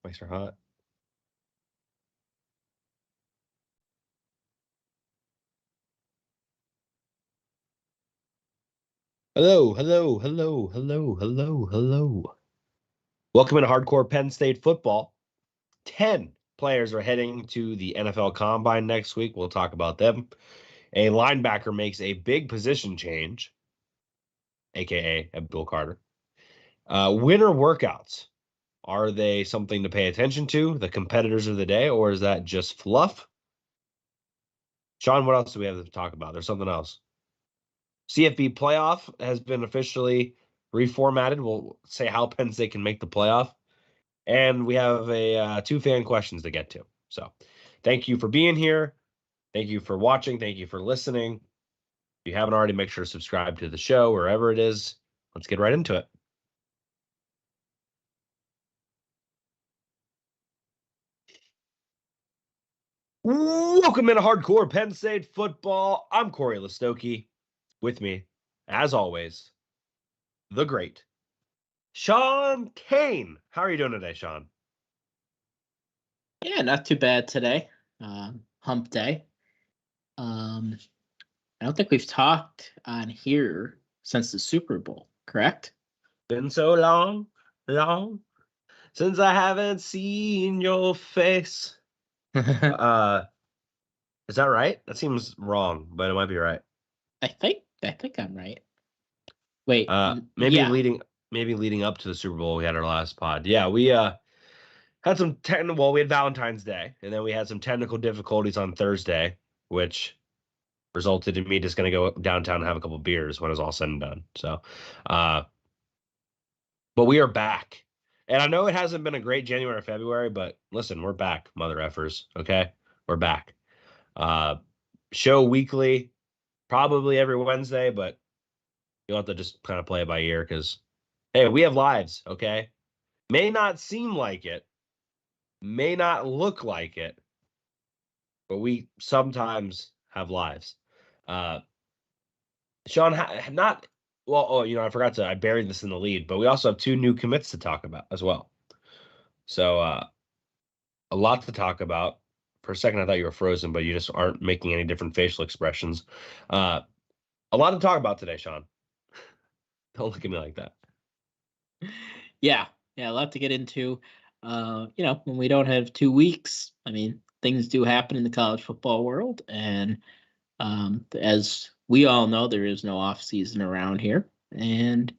Mics are hot. Hello. Welcome to Hardcore Penn State Football. 10 players are heading to the NFL Combine next week. We'll talk about them. A linebacker makes a big position change, a.k.a. Abdul Carter. Winter workouts. Are they something to pay attention to, the competitors of the day, or is that just fluff? Sean, what else do we have to talk about? There's something else. CFB playoff has been officially reformatted. We'll say how Penn State can make the playoff. And we have two fan questions to get to. So thank you for being here. Thank you for watching. Thank you for listening. If you haven't already, make sure to subscribe to the show, wherever it is. Let's get right into it. Welcome into Hardcore Penn State Football. I'm Cory Lestochi. With me, as always, the great Shawn Kane. How are you doing today, Sean? Yeah, not too bad today. Hump day. I don't think we've talked on here since the Super Bowl, correct? Been so long since I haven't seen your face. Is that right? That seems wrong, but it might be right. I think I'm right. Wait, maybe yeah. leading up to the Super Bowl, we had our last pod. Yeah, we had some we had Valentine's Day, and then we had some technical difficulties on Thursday, which resulted in me just going to go downtown and have a couple beers when it was all said and done. So, but we are back. And I know it hasn't been a great January or February, but listen, we're back, mother effers, okay? We're back. Show weekly, probably every Wednesday, but you'll have to just kind of play it by ear because, hey, we have lives, okay? May not seem like it, may not look like it, but we sometimes have lives. Sean, I buried this in the lead, but we also have two new commits to talk about as well. So a lot to talk about. For a second, I thought you were frozen, but you just aren't making any different facial expressions. A lot to talk about today, Sean. Don't look at me like that. Yeah, a lot to get into. When we don't have 2 weeks, I mean, things do happen in the college football world, and as we all know, there is no off season around here, and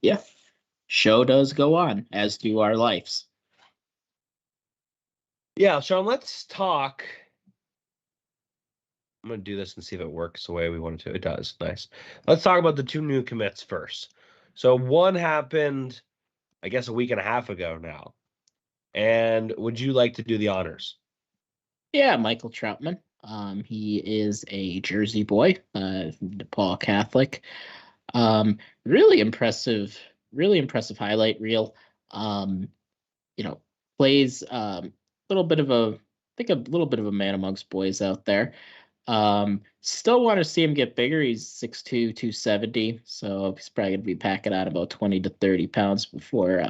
show does go on, as do our lives. Yeah, Sean, let's talk. I'm going to do this and see if it works the way we want it to. It does. Nice. Let's talk about the two new commits first. So one happened, I guess, a week and a half ago now. And would you like to do the honors? Yeah, Michael Troutman. He is a Jersey boy, DePaul Catholic. Really impressive highlight reel. Plays a little bit of a man amongst boys out there. Still want to see him get bigger. He's 6'2", 270, so he's probably gonna be packing out about 20 to 30 pounds before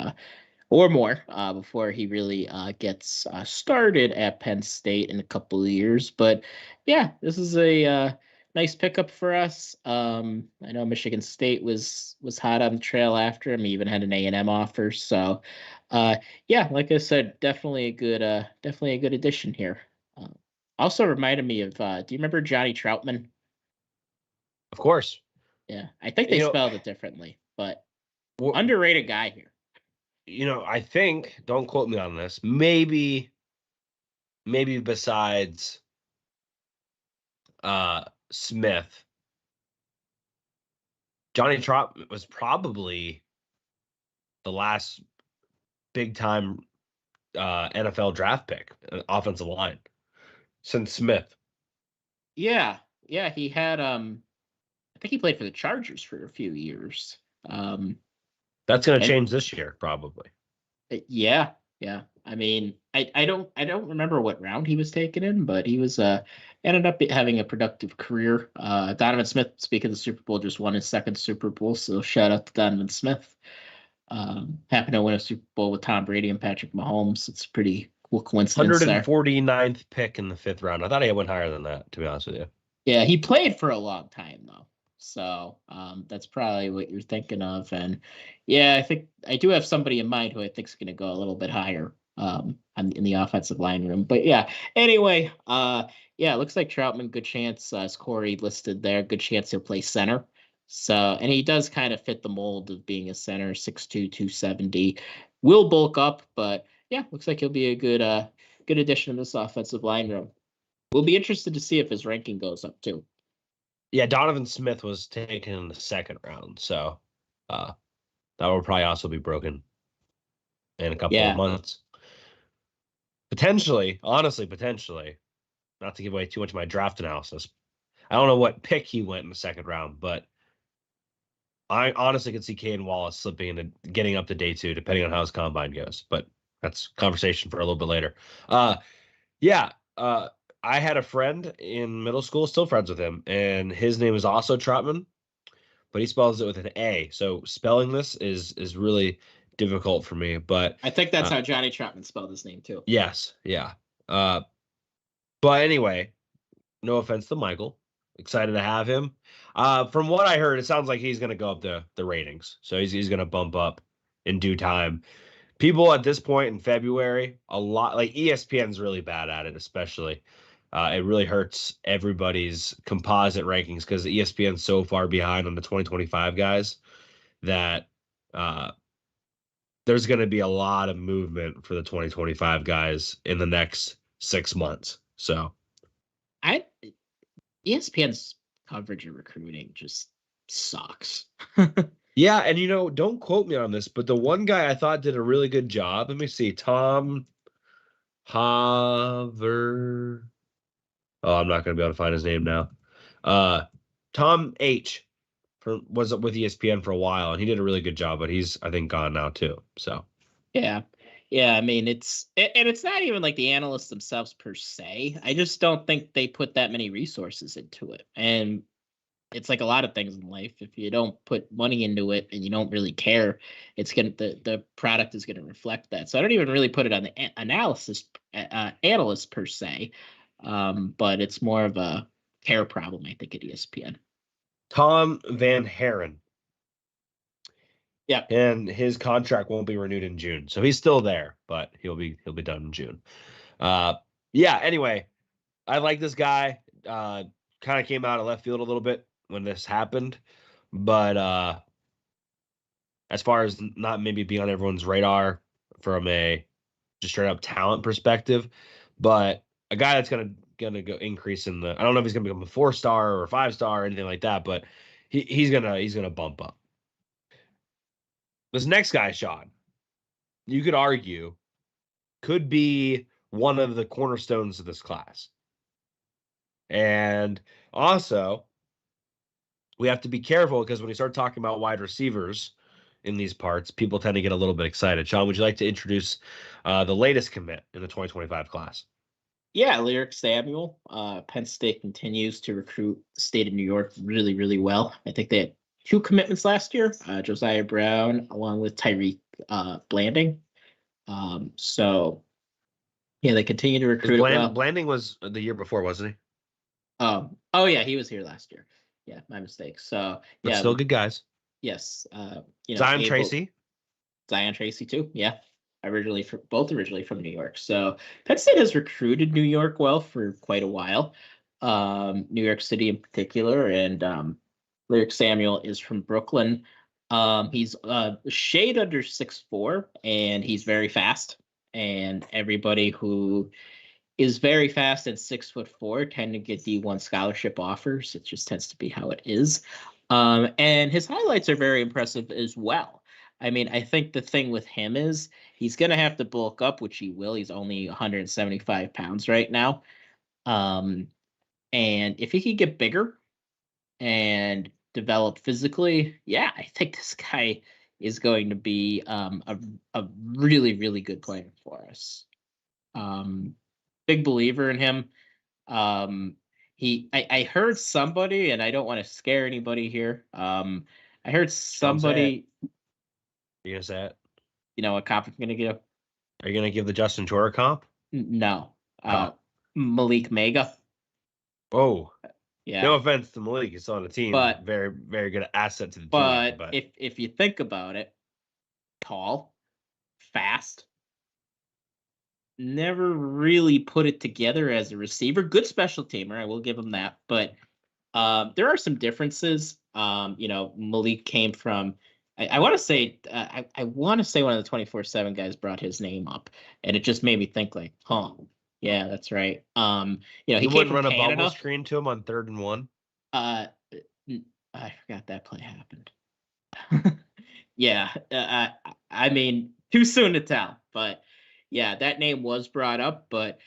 or more before he really gets started at Penn State in a couple of years. But yeah, this is a nice pickup for us. I know Michigan State was hot on the trail after him. He even had an A&M offer. So like I said, definitely a good addition here. Also reminded me of, do you remember Johnny Troutman? Of course. Yeah, I think they spelled it differently, but underrated guy here. I think, don't quote me on this, maybe besides Smith, Johnny Troutman was probably the last big-time NFL draft pick, offensive line, since Smith. Yeah, he had I think he played for the Chargers for a few years. That's going to change this year, probably. Yeah. I mean, I don't remember what round he was taken in, but he was ended up having a productive career. Donovan Smith, speaking of the Super Bowl, just won his second Super Bowl, so shout out to Donovan Smith. Happened to win a Super Bowl with Tom Brady and Patrick Mahomes. It's pretty What coincidence there. 149th pick in the 5th round. I thought he went higher than that, to be honest with you. Yeah, he played for a long time though. So that's probably what you're thinking of. And yeah, I think I do have somebody in mind who I think is going to go a little bit higher in the offensive line room. But yeah, anyway, yeah, it looks like Troutman, good chance, as Cory listed there, good chance he'll play center. So, and he does kind of fit the mold of being a center, 6'2", 270. Will bulk up, but yeah, looks like he'll be a good addition to this offensive line room. We'll be interested to see if his ranking goes up too. Yeah, Donovan Smith was taken in the 2nd round, so that will probably also be broken in a couple of months. Potentially, honestly, potentially, not to give away too much of my draft analysis. I don't know what pick he went in the 2nd round, but I honestly could see Kane Wallace slipping into getting up to day 2, depending on how his combine goes. But that's conversation for a little bit later. I had a friend in middle school, still friends with him, and his name is also Troutman, but he spells it with an A. So spelling this is really difficult for me. But I think that's how Johnny Troutman spelled his name too. Yes, yeah. But anyway, no offense to Michael. Excited to have him. From what I heard, it sounds like he's going to go up the ratings. So he's going to bump up in due time. People at this point in February, a lot like ESPN's really bad at it, especially. It really hurts everybody's composite rankings because ESPN's so far behind on the 2025 guys that there's going to be a lot of movement for the 2025 guys in the next 6 months. So ESPN's coverage of recruiting just sucks. Yeah, and don't quote me on this, but the one guy I thought did a really good job. Let me see, Tom Haver. Oh, I'm not going to be able to find his name now. Tom H. was with ESPN for a while, and he did a really good job, but he's, I think, gone now too. So yeah. I mean, it's not even like the analysts themselves per se. I just don't think they put that many resources into it, and it's like a lot of things in life. If you don't put money into it and you don't really care, the product is gonna reflect that. So I don't even really put it on the analyst per se, but it's more of a care problem, I think, at ESPN. Tom Van Haren. Yeah, and his contract won't be renewed in June, so he's still there, but he'll be done in June. Anyway, I like this guy. Kind of came out of left field a little bit when this happened, but as far as not maybe being on everyone's radar from a just straight up talent perspective, but a guy that's gonna go increase in the. I don't know if he's gonna become a 4-star or a 5-star or anything like that, but he's gonna bump up. This next guy, Sean, you could argue could be one of the cornerstones of this class. And also, we have to be careful because when you start talking about wide receivers in these parts, people tend to get a little bit excited. Sean, would you like to introduce the latest commit in the 2025 class? Yeah, Lyric Samuel. Penn State continues to recruit the state of New York really, really well. I think they had 2 commitments last year, Josiah Brown along with Tyreek Blanding. So yeah, they continue to recruit well. Blanding was the year before, wasn't he? Oh yeah, he was here last year. Yeah, my mistake. So but still good guys. Yes. Zion Tracy too. Yeah. Originally from New York. So Penn State has recruited New York well for quite a while. New York City in particular, and Lyric Samuel is from Brooklyn. He's a shade under 6'4", and he's very fast. And everybody who is very fast at 6'4" tend to get D1 scholarship offers. It just tends to be how it is. And his highlights are very impressive as well. I mean, I think the thing with him is he's going to have to bulk up, which he will. He's only 175 pounds right now. And if he could get bigger and develop physically, yeah, I think this guy is going to be a really, really good player for us. Big believer in him. I heard somebody, and I don't want to scare anybody here. I heard somebody. You gonna say it? You know what comp I'm gonna give? Are you gonna give the Justin Chora comp? No. Oh, Malik Mega. oh. Yeah. No offense to Malik, he's on the team. But Very, very good asset to the team. but But if you think about it, tall, fast, never really put it together as a receiver. Good special teamer, I will give him that. But there are some differences. Malik came from. I want to say I want to say one of the 24/7 guys brought his name up, and it just made me think like, huh, yeah, that's right. He you came wouldn't from run a bubble Canada. screen to him on 3rd and 1. Uh, I forgot that play happened. Yeah, I mean, too soon to tell, but yeah, that name was brought up. But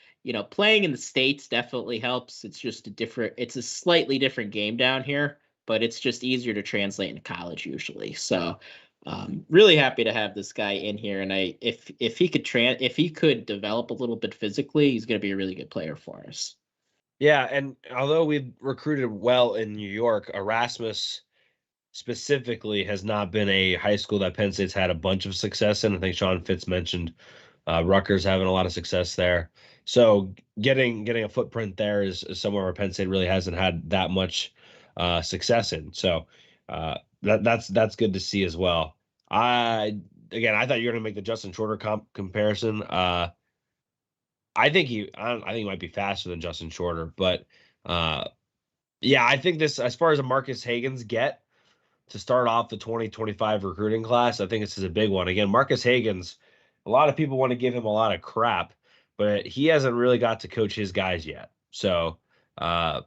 playing in the States definitely helps. It's a slightly different game down here, but it's just easier to translate into college usually. So, really happy to have this guy in here, and if he could develop a little bit physically, he's going to be a really good player for us. Yeah, and although we've recruited well in New York, Erasmus specifically has not been a high school that Penn State's had a bunch of success in. I think Sean Fitz mentioned Rutgers having a lot of success there. So getting a footprint there is somewhere where Penn State really hasn't had that much success in. So that's good to see as well. I thought you were going to make the Justin Shorter comparison. I think he might be faster than Justin Shorter, but yeah, I think this, as far as a Marcus Hagens get to start off the 2025 recruiting class, I think this is a big one. Again, Marcus Hagens, a lot of people want to give him a lot of crap, but he hasn't really got to coach his guys yet. So uh,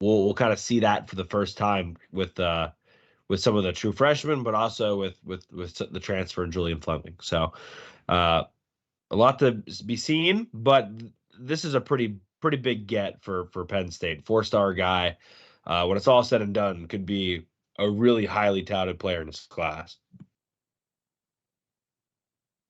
we'll kind of see that for the first time with some of the true freshmen, but also with the transfer and Julian Fleming. So a lot to be seen, but this is a pretty big get for Penn State. 4-star guy. When it's all said and done, could be a really highly touted player in this class.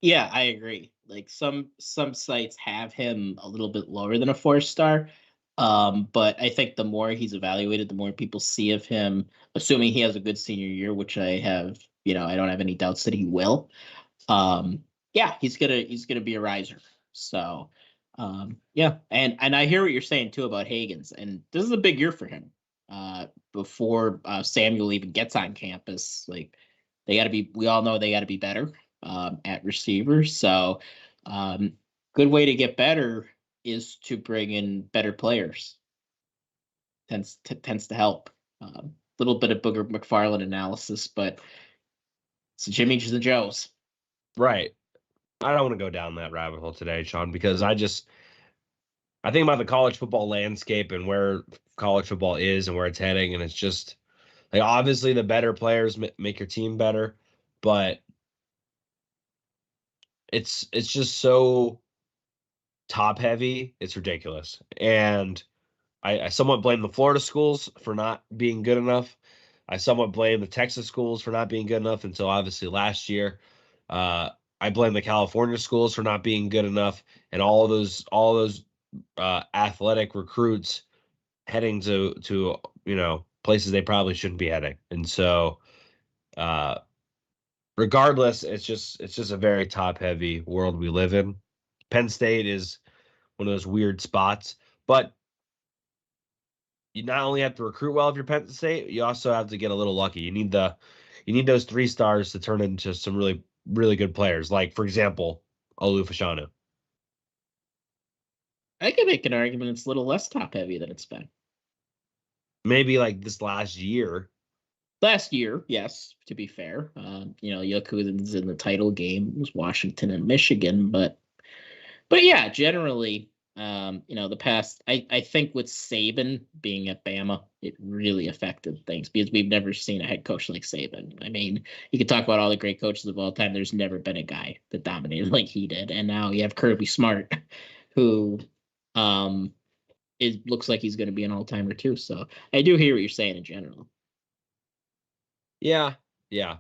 Yeah, I agree. Like some sites have him a little bit lower than a 4-star. But I think the more he's evaluated, the more people see of him, assuming he has a good senior year, which I have, I don't have any doubts that he will. Yeah, he's gonna be a riser. So yeah, and I hear what you're saying too about Hagens, and this is a big year for him. Before Samuel even gets on campus, like we all know they gotta be better at receiver. So, good way to get better is to bring in better players. Tends to help. Little bit of Booger McFarland analysis, but it's Jimmy's and Joe's. Right. I don't want to go down that rabbit hole today, Sean, because I think about the college football landscape and where college football is and where it's heading, and it's just like, obviously the better players make your team better, but it's just so top heavy. It's ridiculous. And I somewhat blame the Florida schools for not being good enough. I somewhat blame the Texas schools for not being good enough until obviously last year. I blame the California schools for not being good enough, and all those athletic recruits heading to places they probably shouldn't be heading. And so, uh, regardless, it's just a very top heavy world we live in. Penn State is one of those weird spots, but you not only have to recruit well if you're Penn State, you also have to get a little lucky. You need those 3 stars to turn into some really, really good players. Like, for example, Olu Fashanu. I could make an argument it's a little less top heavy than it's been. Maybe like this last year. Last year, yes, to be fair. Yakuza's in the title game. It was Washington and Michigan, but yeah, generally, the past, I think with Saban being at Bama, it really affected things because we've never seen a head coach like Saban. I mean, you could talk about all the great coaches of all time. There's never been a guy that dominated like he did. And now you have Kirby Smart, who it looks like he's going to be an all-timer too. So I do hear what you're saying in general. Yeah, yeah.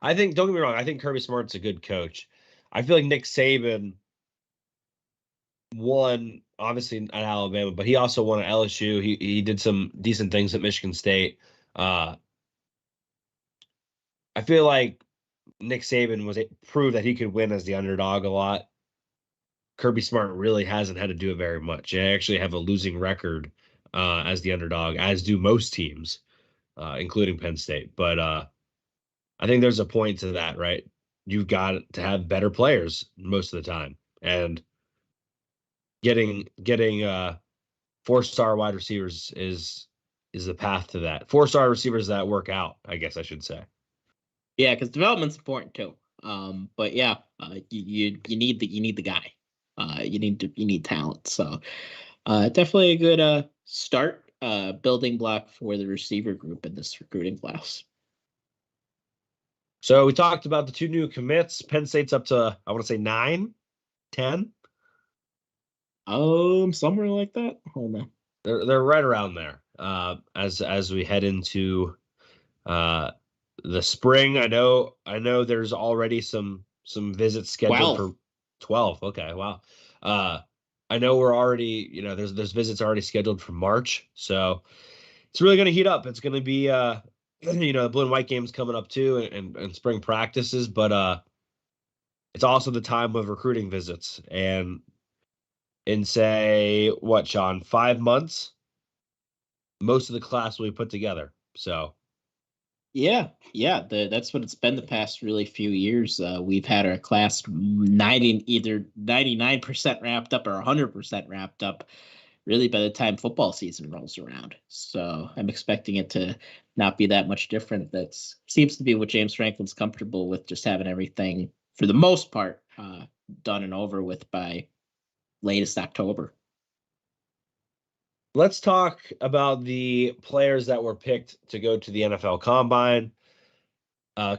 Don't get me wrong, I think Kirby Smart's a good coach. I feel like Nick Saban won obviously at Alabama, but he also won at LSU. He did some decent things at Michigan State. I feel like Nick Saban proved that he could win as the underdog a lot. Kirby Smart really hasn't had to do it very much. They actually have a losing record as the underdog, as do most teams, including Penn State. But I think there's a point to that, right? You've got to have better players most of the time, and getting 4-star wide receivers is the path to that. 4-star receivers that work out, I guess I should say. Yeah, because development's important too. But yeah, you need the guy. You need talent. So definitely a good start building block for the receiver group in this recruiting class. So we talked about the 2 new commits. Penn State's up to, I want to say 9, 10. Somewhere like that. Hold on. They're right around there. As we head into the spring, I know there's already some visits scheduled 12. for 12. Okay, wow. I know we're already, there's visits already scheduled for March, so it's really going to heat up. It's going to be the blue and white games coming up too, and spring practices, but it's also the time of recruiting visits, and in say what, Sean, 5 months, most of the class will be put together. So yeah, that's what it's been the past really few years. We've had our class either 99% wrapped up or 100% wrapped up really by the time football season rolls around. So I'm expecting it to not be that much different. That seems to be what James Franklin's comfortable with, just having everything for the most part done and over with by latest October. let's talk about the players that were picked to go to the NFL Combine.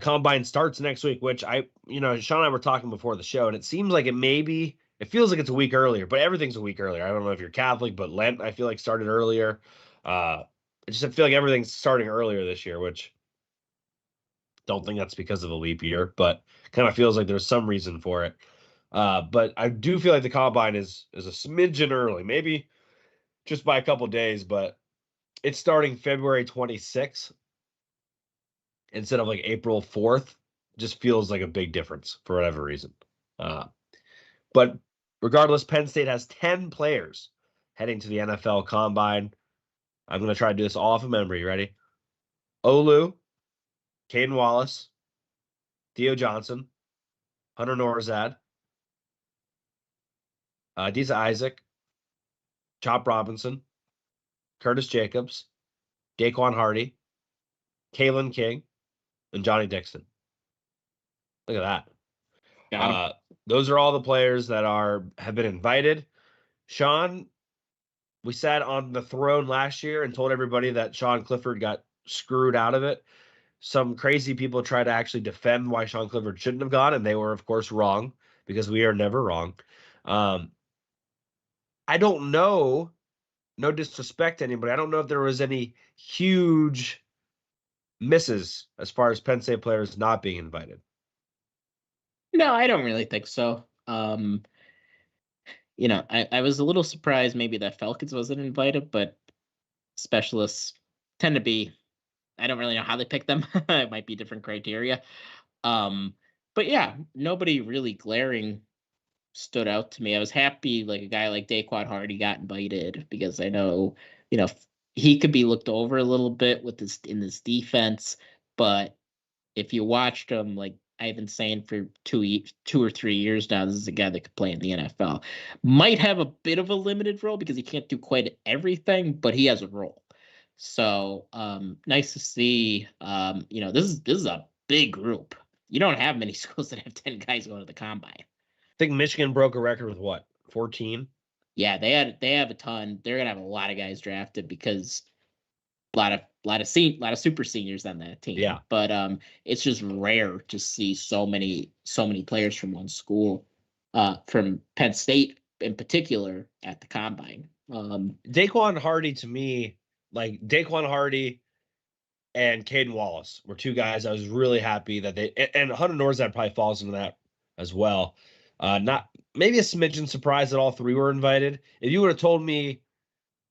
Combine starts next week, which Sean and I were talking before the show, and it seems like it feels like it's a week earlier, but everything's a week earlier. I don't know if you're Catholic, but Lent, I feel like, started earlier. I feel like everything's starting earlier this year, which don't think that's because of a leap year, but kind of feels like there's some reason for it. But I do feel like the Combine is a smidgen early, maybe just by a couple days, but it's starting February 26th instead of like April 4th. Just feels like a big difference for whatever reason. But regardless, Penn State has 10 players heading to the NFL Combine. I'm going to try to do this all off of memory. Ready? Olu, Caden Wallace, Theo Johnson, Hunter Norzad, Disa Isaac, Chop Robinson, Curtis Jacobs, Daquan Hardy, Kalen King, and Johnny Dixon. Look at that. Those are all the players that have been invited. Sean, we sat on the throne last year and told everybody that Sean Clifford got screwed out of it. Some crazy people tried to actually defend why Sean Clifford shouldn't have gone, and they were, of course, wrong, because we are never wrong. I don't know, no disrespect to anybody, I don't know if there was any huge misses as far as Penn State players not being invited. No, I don't really think so. I was a little surprised maybe that Falcons wasn't invited, but specialists tend to be, I don't really know how they pick them. It might be different criteria. But yeah, nobody really glaring stood out to me. I was happy like a guy like Daquan Hardy got invited, because I know, he could be looked over a little bit in this defense, but if you watched him, like I've been saying for 2 or 3 years now, this is a guy that could play in the NFL. Might have a bit of a limited role because he can't do quite everything, but he has a role. So nice to see. This is a big group. You don't have many schools that have 10 guys going to the Combine. I think Michigan broke a record with what, 14? Yeah, they have a ton. They're gonna have a lot of guys drafted because a lot of super seniors on that team. Yeah, but it's just rare to see so many players from one school, from Penn State in particular, at the Combine. Daquan Hardy, to me, like Daquan Hardy and Caden Wallace were 2 guys I was really happy that and Hunter Norzad probably falls into that as well. Not maybe a smidgen surprised that all 3 were invited. If you would have told me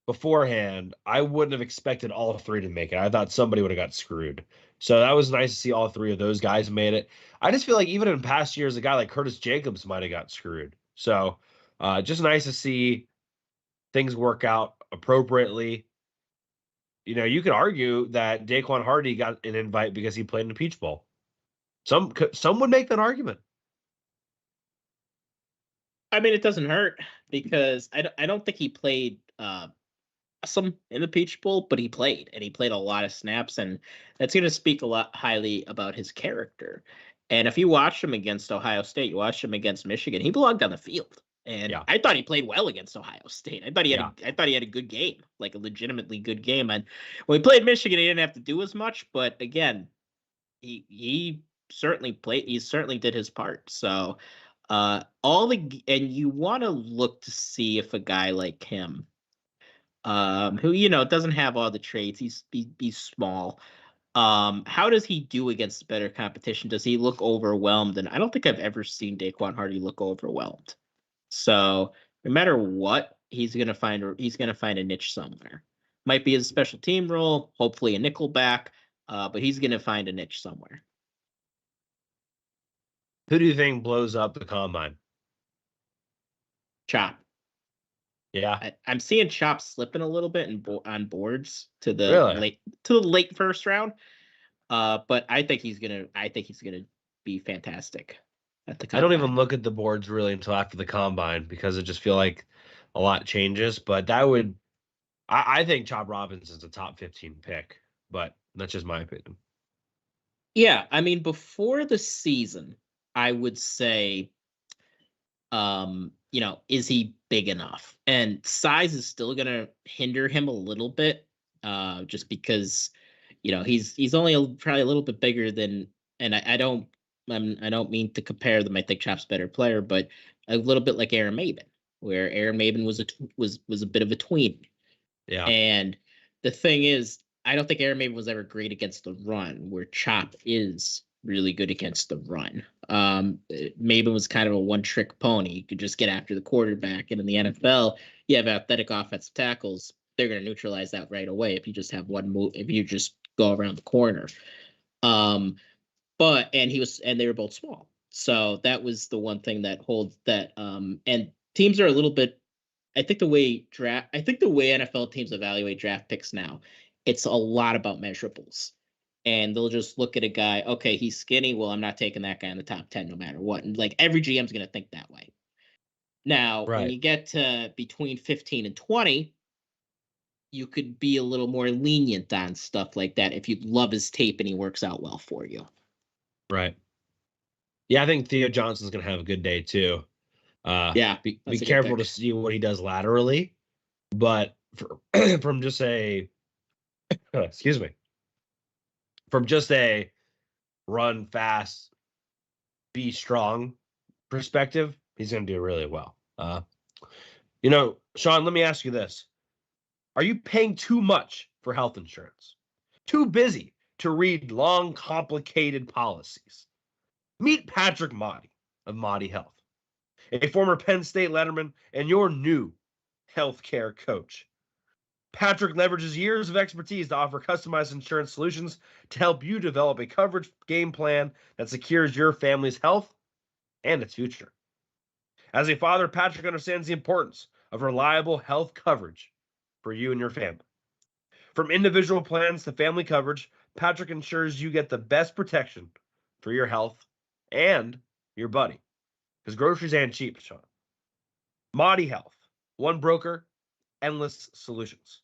beforehand, I wouldn't have expected all 3 to make it. I thought somebody would have got screwed. So that was nice to see all 3 of those guys made it. I just feel like even in past years, a guy like Curtis Jacobs might have got screwed. So Just nice to see things work out appropriately. You could argue that Daquan Hardy got an invite because he played in the Peach Bowl. Some would make that argument. I mean, it doesn't hurt because I don't think he played some in the Peach Bowl, but he played, and he played a lot of snaps, and that's going to speak a lot highly about his character. And if you watch him against Ohio State, you watch him against Michigan, he belonged on the field. And Yeah. I thought he played well against Ohio State. I thought he had a good game, like a legitimately good game. And when he played Michigan, he didn't have to do as much, but again, he certainly played. He certainly did his part. So and you want to look to see if a guy like him, who doesn't have all the traits, he's small. How does he do against better competition? Does he look overwhelmed? And I don't think I've ever seen Daquan Hardy look overwhelmed. So no matter what, he's gonna find a niche somewhere. Might be his special team role, hopefully a nickel back, but he's gonna find a niche somewhere. Who do you think blows up the combine? Chop. Yeah, I'm seeing Chop slipping a little bit on boards to the late first round. But I think he's gonna be fantastic at the combine. I don't even look at the boards really until after the combine because I just feel like a lot changes. But I think Chop Robinson's a top 15 pick, but that's just my opinion. Yeah, I mean, before the season, I would say, is he big enough? And size is still going to hinder him a little bit, just because, he's only probably a little bit bigger than, and I don't mean to compare them. I think Chop's a better player, but a little bit like Aaron Maben, where Aaron Maben was a bit of a tween. Yeah. And the thing is, I don't think Aaron Maben was ever great against the run, where Chop is really good against the run. Maben was kind of a one-trick pony. You could just get after the quarterback, and in the NFL, you have athletic offensive tackles. They're going to neutralize that right away if you just have one move. If you just go around the corner. And they were both small, so that was the one thing that holds that. And teams are a little bit. I think the way NFL teams evaluate draft picks now, it's a lot about measurables. And they'll just look at a guy, okay, he's skinny. Well, I'm not taking that guy in the top 10 no matter what. And like every GM's going to think that way. Now, when you get to between 15 and 20, you could be a little more lenient on stuff like that if you love his tape and he works out well for you. Right. Yeah, I think Theo Johnson's going to have a good day too. Be careful to see what he does laterally, but from just a run fast, be strong perspective, he's going to do really well. Sean, let me ask you this. Are you paying too much for health insurance? Too busy to read long, complicated policies? Meet Patrick Motti of Motti Health, a former Penn State letterman and your new healthcare coach. Patrick leverages years of expertise to offer customized insurance solutions to help you develop a coverage game plan that secures your family's health and its future. As a father, Patrick understands the importance of reliable health coverage for you and your family. From individual plans to family coverage, Patrick ensures you get the best protection for your health and your buddy. Because groceries ain't cheap, Sean. Motti Health. One broker, endless solutions.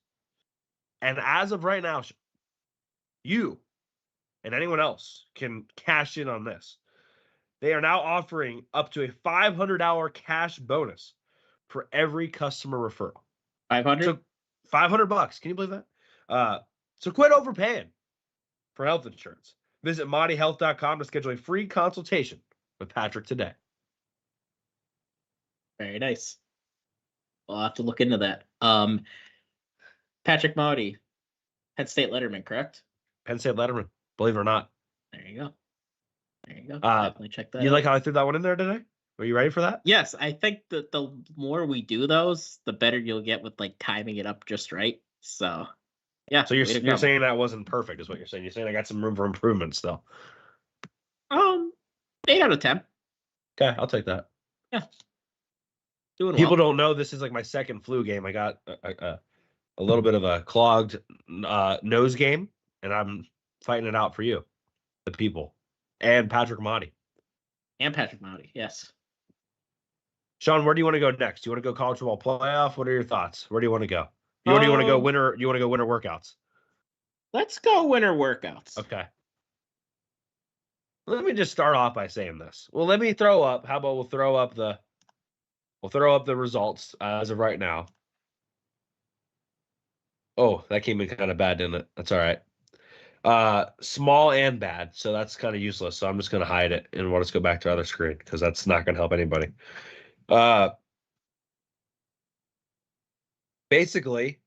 And as of right now, you and anyone else can cash in on this. They are now offering up to a $500 cash bonus for every customer referral. 500? So $500. Can you believe that? So quit overpaying for health insurance. Visit MottiHealth.com to schedule a free consultation with Patrick today. Very nice. I'll have to look into that. Patrick Motti, Penn State letterman, correct? Penn State letterman, believe it or not. There you go. Definitely check that You out. like how I threw that one in there today? Are you ready for that? Yes, I think that the more we do those, the better you'll get with like timing it up just right. So, yeah. So you're saying that wasn't perfect, is what you're saying. You're saying I got some room for improvement still. 8 out of 10. Okay, I'll take that. Yeah. Doing People well. don't know this is like my second flu game. I got a little bit of a clogged nose game, and I'm fighting it out for you, the people, and Patrick Motti. And Patrick Motti, yes. Sean, where do you want to go next? Do you want to go college football playoff? What are your thoughts? Where do you want to go? Do you want to go winter? You want to go winter workouts? Let's go winter workouts. Okay. Let me just start off by saying this. Well, let me throw up. How about we'll throw up the results as of right now. Oh, that came in kind of bad, didn't it? That's all right. Small and bad, so that's kind of useless. So I'm just going to hide it and we'll just go back to our other screen because that's not going to help anybody. Basically,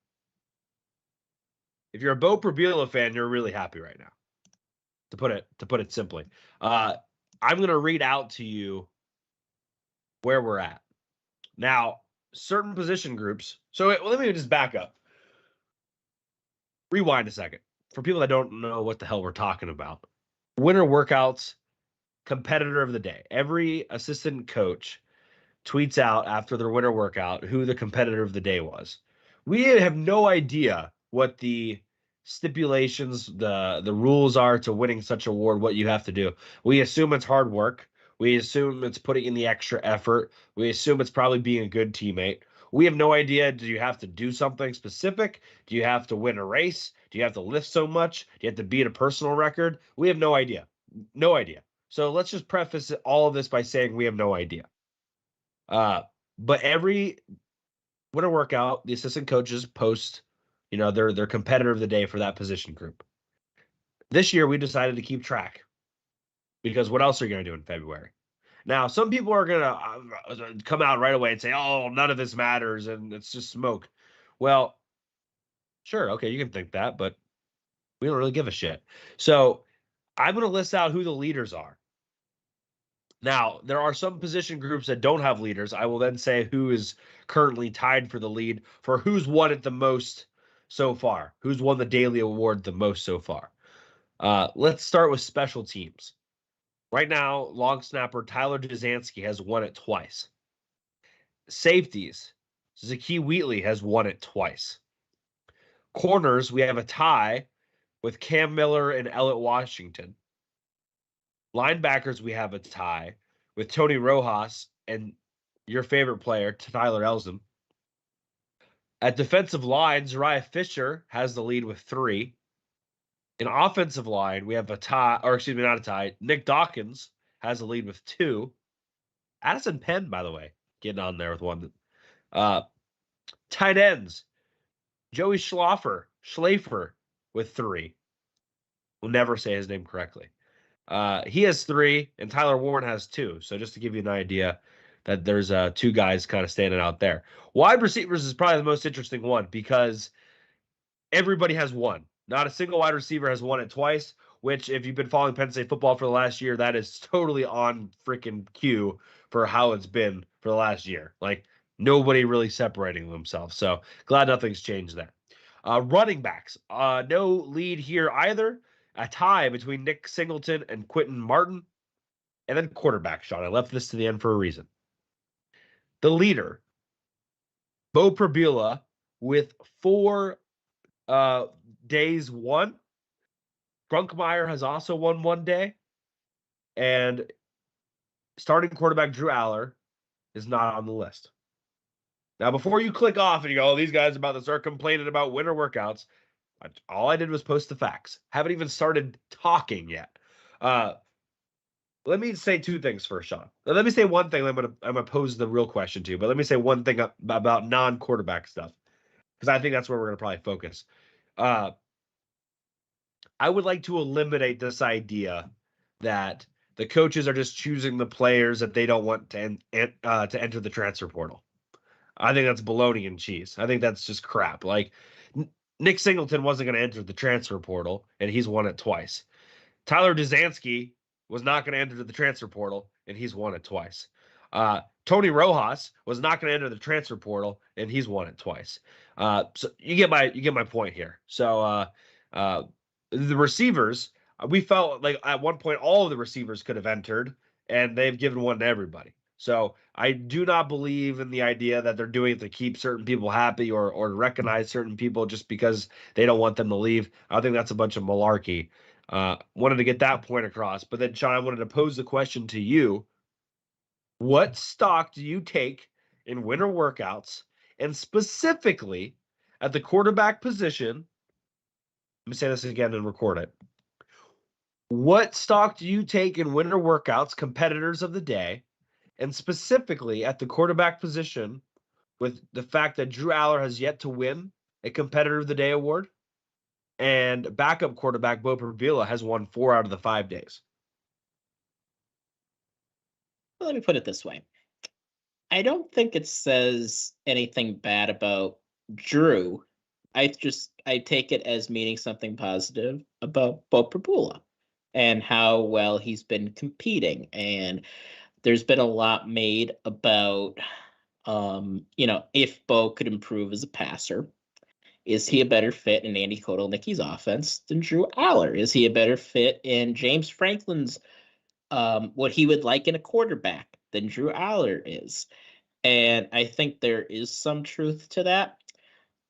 if you're a Bo Prabula fan, you're really happy right now. To put it simply, I'm going to read out to you where we're at now. Certain position groups. So let me just back up. Rewind a second. For people that don't know what the hell we're talking about, winter workouts, competitor of the day. Every assistant coach tweets out after their winter workout who the competitor of the day was. We have no idea what the stipulations, the rules are to winning such award, what you have to do. We assume it's hard work. We assume it's putting in the extra effort. We assume it's probably being a good teammate. We have no idea. Do you have to do something specific? Do you have to win a race? Do you have to lift so much? Do you have to beat a personal record? We have no idea. No idea. So let's just preface all of this by saying we have no idea. But every winter workout, the assistant coaches post, their competitor of the day for that position group. This year, we decided to keep track because what else are you going to do in February? Now, some people are going to come out right away and say, oh, none of this matters and it's just smoke. Well, sure. Okay, you can think that, but we don't really give a shit. So I'm going to list out who the leaders are. Now, there are some position groups that don't have leaders. I will then say who is currently tied for the lead for who's won it the most so far, who's won the daily award the most so far. Let's start with special teams. Right now, long snapper Tyler Jasansky has won it twice. Safeties, Zakee Wheatley has won it twice. Corners, we have a tie with Cam Miller and Ellett Washington. Linebackers, we have a tie with Tony Rojas and your favorite player, Tyler Elsdon. At defensive line, Zariah Fisher has the lead with 3. In offensive line, we have a tie, or excuse me, not a tie. Nick Dawkins has the lead with 2. Addison Penn, by the way, getting on there with 1. Tight ends, Joey Schlafer with 3. We'll never say his name correctly. He has 3, and Tyler Warren has 2. So just to give you an idea that there's 2 guys kind of standing out there. Wide receivers is probably the most interesting one because everybody has 1. Not a single wide receiver has won it twice, which if you've been following Penn State football for the last year, that is totally on freaking cue for how it's been for the last year. Like nobody really separating themselves. So glad nothing's changed there. Running backs, no lead here either. A tie between Nick Singleton and Quentin Martin. And then quarterback, Sean. I left this to the end for a reason. The leader, Bo Prabula, with 4 days won. Grunkmeyer has also won 1 day. And starting quarterback Drew Aller is not on the list. Now, before you click off and you go, oh, these guys are about to start complaining about winter workouts, all I did was post the facts. Haven't even started talking yet. Let me say 2 things first, Sean. Let me say one thing. I'm gonna pose the real question to you, but let me say one thing about non-quarterback stuff because I think that's where we're gonna probably focus. I would like to eliminate this idea that the coaches are just choosing the players that they don't want to enter the transfer portal. I think that's baloney and cheese. I think that's just crap. Like Nick Singleton wasn't going to enter the transfer portal, and he's won it twice. Tyler Jasansky was not going to enter the transfer portal, and he's won it twice. Tony Rojas was not going to enter the transfer portal, and he's won it twice. So you get my point here. So the receivers, we felt like at one point all of the receivers could have entered, and they've given one to everybody. So I do not believe in the idea that they're doing it to keep certain people happy or recognize certain people just because they don't want them to leave. I think that's a bunch of malarkey. Wanted to get that point across. But then, Sean, I wanted to pose the question to you. What stock do you take in winter workouts, and specifically at the quarterback position? Let me say this again and record it. What stock do you take in winter workouts, competitors of the day, and specifically at the quarterback position, with the fact that Drew Aller has yet to win a Competitor of the Day award, and backup quarterback Bo Prabila has won 4 out of the 5 days? Well, let me put it this way. I don't think it says anything bad about Drew. I take it as meaning something positive about Bo Prabula and how well he's been competing. And there's been a lot made about, if Bo could improve as a passer. Is he a better fit in Andy Kotelnicki's offense than Drew Aller? Is he a better fit in James Franklin's, what he would like in a quarterback than Drew Aller is? And I think there is some truth to that.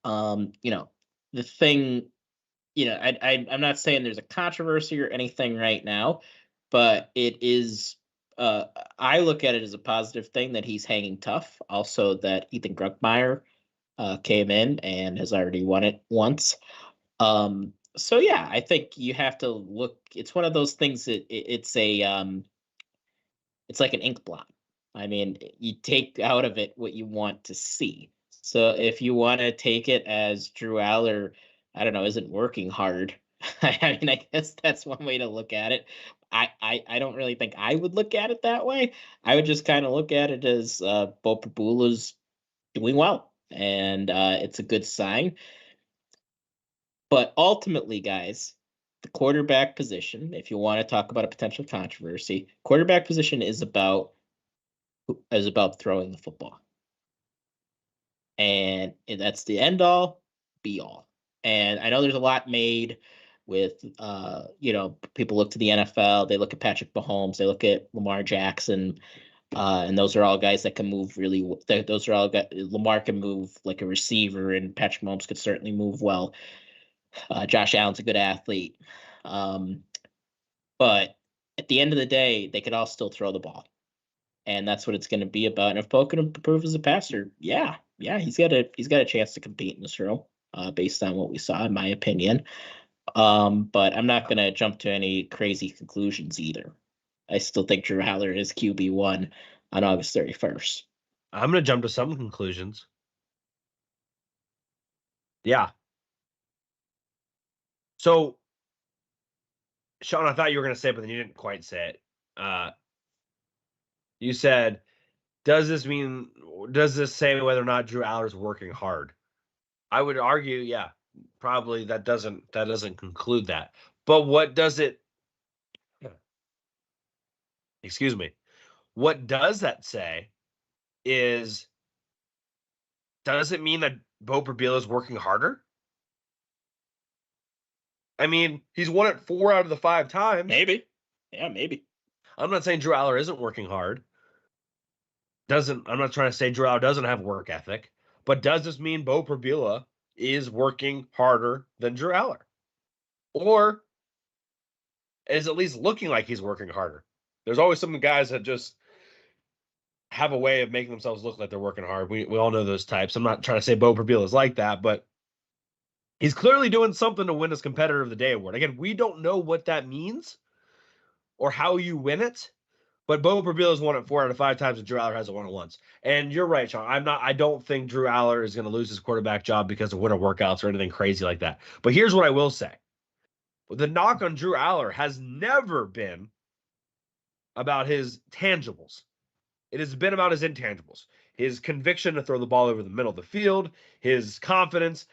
The thing, I'm not saying there's a controversy or anything right now, but it is, I look at it as a positive thing that he's hanging tough. Also that Ethan Grugmeyer came in and has already won it once. So yeah, I think you have to look. It's one of those things that it's like an ink blot. I mean, you take out of it what you want to see. So if you want to take it as Drew Aller, I don't know, isn't working hard. I mean, I guess that's one way to look at it. I don't really think I would look at it that way. I would just kind of look at it as Bo Prabula's doing well, and it's a good sign. But ultimately, guys, the quarterback position, if you want to talk about a potential controversy, quarterback position is about throwing the football. And that's the end all, be all. And I know there's a lot made with, people look to the NFL, they look at Patrick Mahomes, they look at Lamar Jackson, and those are all guys that can move really. Those are all guys. Lamar can move like a receiver, and Patrick Mahomes could certainly move well. Josh Allen's a good athlete. But at the end of the day, they could all still throw the ball. And that's what it's going to be about. And if Bo can improve as a passer, yeah, he's got a chance to compete in this row, based on what we saw, in my opinion. But I'm not going to jump to any crazy conclusions either. I still think Drew Aller is QB1 on August 31st. I'm going to jump to some conclusions. Yeah. So, Sean, I thought you were going to say it, but then you didn't quite say it. You said, does this say whether or not Drew Aller is working hard? I would argue, yeah, probably that doesn't conclude that. But what does it, excuse me, what does that say is, does it mean that Bo Prabila is working harder? I mean, he's won it 4 out of the 5 times. Maybe. Yeah, maybe. I'm not saying Drew Aller isn't working hard. I'm not trying to say Drew Aller doesn't have work ethic, but does this mean Bo Prabila is working harder than Drew Aller? Or is at least looking like he's working harder? There's always some guys that just have a way of making themselves look like they're working hard. We all know those types. I'm not trying to say Bo Prabila is like that, but he's clearly doing something to win his Competitor of the Day award. Again, we don't know what that means or how you win it, but Bo Prabila has won it 4 out of 5 times, and Drew Aller hasn't won it once. And you're right, Sean. I don't think Drew Aller is going to lose his quarterback job because of winter workouts or anything crazy like that. But here's what I will say. The knock on Drew Aller has never been about his tangibles. It has been about his intangibles. His conviction to throw the ball over the middle of the field, his confidence,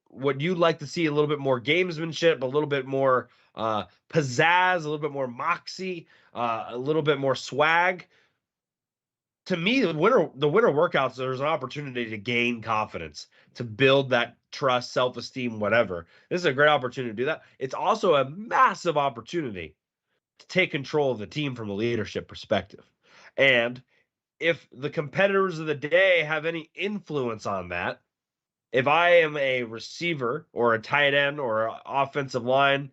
what you'd like to see, a little bit more gamesmanship, a little bit more pizzazz, a little bit more moxie, a little bit more swag. To me, the winter workouts, there's an opportunity to gain confidence, to build that trust, self-esteem, whatever. This is a great opportunity to do that. It's also a massive opportunity to take control of the team from a leadership perspective. And if the competitors of the day have any influence on that, if I am a receiver or a tight end or an offensive line,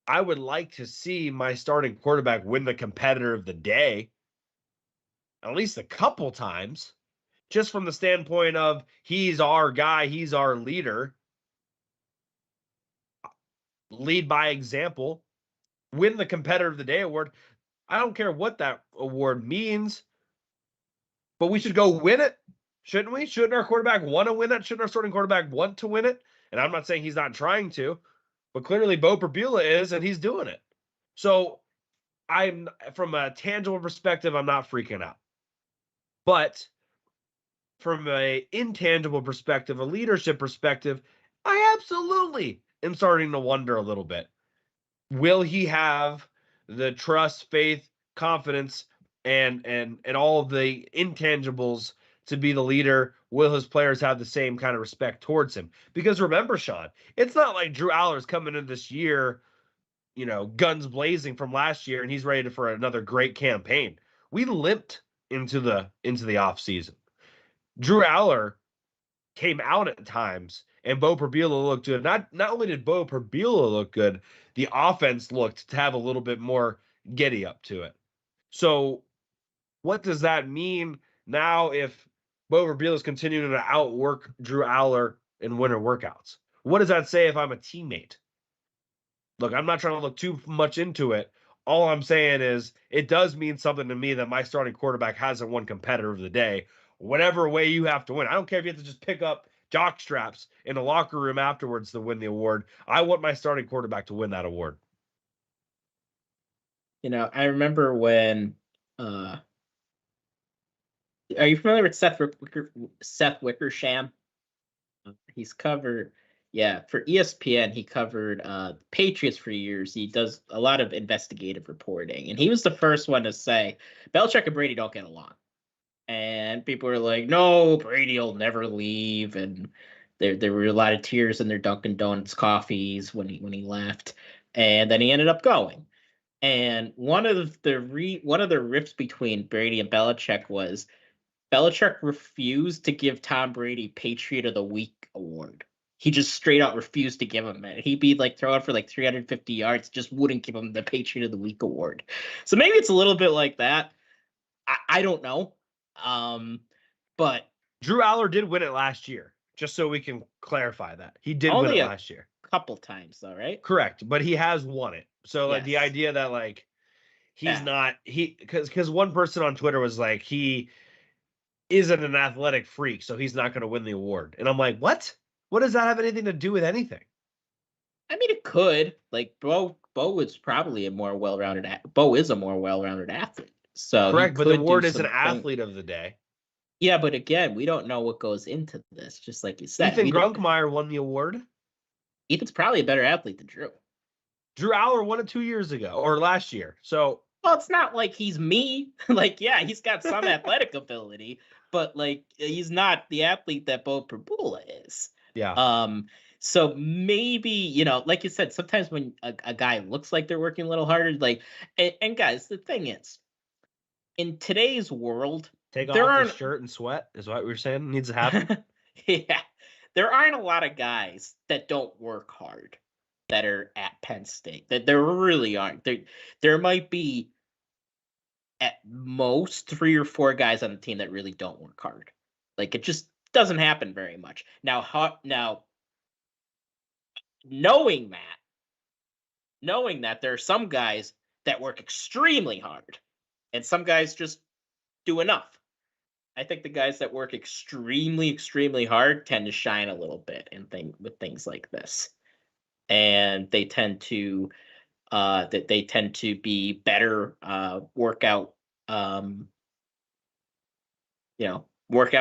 I would like to see my starting quarterback win the competitor of the day at least a couple times, just from the standpoint of he's our guy, he's our leader. Lead by example, win the competitor of the day award. I don't care what that award means, but we should go win it, shouldn't we? Shouldn't our quarterback want to win it? Shouldn't our starting quarterback want to win it? And I'm not saying he's not trying to, but clearly Bo Perbula is, and he's doing it. So I'm, from a tangible perspective, I'm not freaking out. But from a intangible perspective, a leadership perspective, I absolutely am starting to wonder a little bit. Will he have the trust, faith, confidence, and all of the intangibles to be the leader? Will his players have the same kind of respect towards him? Because remember, Sean, it's not like Drew Aller's coming in this year, guns blazing from last year, and he's ready for another great campaign. We limped into the offseason. Drew Aller came out at times, and Bo Perbula looked good. Not only did Bo Perbula look good, the offense looked to have a little bit more giddy up to it. So what does that mean now if Bo Perbula is continuing to outwork Drew Aller in winter workouts? What does that say if I'm a teammate? Look, I'm not trying to look too much into it. All I'm saying is it does mean something to me that my starting quarterback hasn't won competitor of the day. Whatever way you have to win. I don't care if you have to just pick up jock straps in the locker room afterwards to win the award. I want my starting quarterback to win that award. I remember when are you familiar with Seth Wickersham? He's covered, for ESPN, he covered Patriots for years. He does a lot of investigative reporting, and he was the first one to say Belichick and Brady don't get along. And people were like, no, Brady will never leave. And there were a lot of tears in their Dunkin' Donuts coffees when he left. And then he ended up going. And one of the rifts between Brady and Belichick was Belichick refused to give Tom Brady Patriot of the Week award. He just straight out refused to give him it. He'd be like throwing for like 350 yards, just wouldn't give him the Patriot of the Week award. So maybe it's a little bit like that. I don't know. But Drew Aller did win it last year, just so we can clarify that. He did win it last year. Couple times though, right? Correct, but he has won it. So like the idea that like he's not because one person on Twitter was like he isn't an athletic freak, so he's not going to win the award. And I'm like, what? What does that have anything to do with anything? I mean, it could. Like Bo is probably a more well-rounded. Bo is a more well-rounded athlete. So correct, but the award is an athlete of the day. Yeah, but again, we don't know what goes into this. Just like you said, Ethan Grunkmeyer won the award. Ethan's probably a better athlete than Drew. Drew Aller won it 2 years ago or last year. So, well, it's not like he's me. Like, yeah, he's got some athletic ability, but like he's not the athlete that Bo Perbula is. Yeah. So maybe, like you said, sometimes when a guy looks like they're working a little harder, like, and guys, the thing is, in today's world, take off the shirt and sweat is what we're saying needs to happen. Yeah. There aren't a lot of guys that don't work hard that are at Penn State. That there really aren't. There might be at most 3 or 4 guys on the team that really don't work hard. Like it just doesn't happen very much. Now knowing that there are some guys that work extremely hard and some guys just do enough. I think the guys that work extremely, extremely hard tend to shine a little bit with things like this, and they tend to be better workout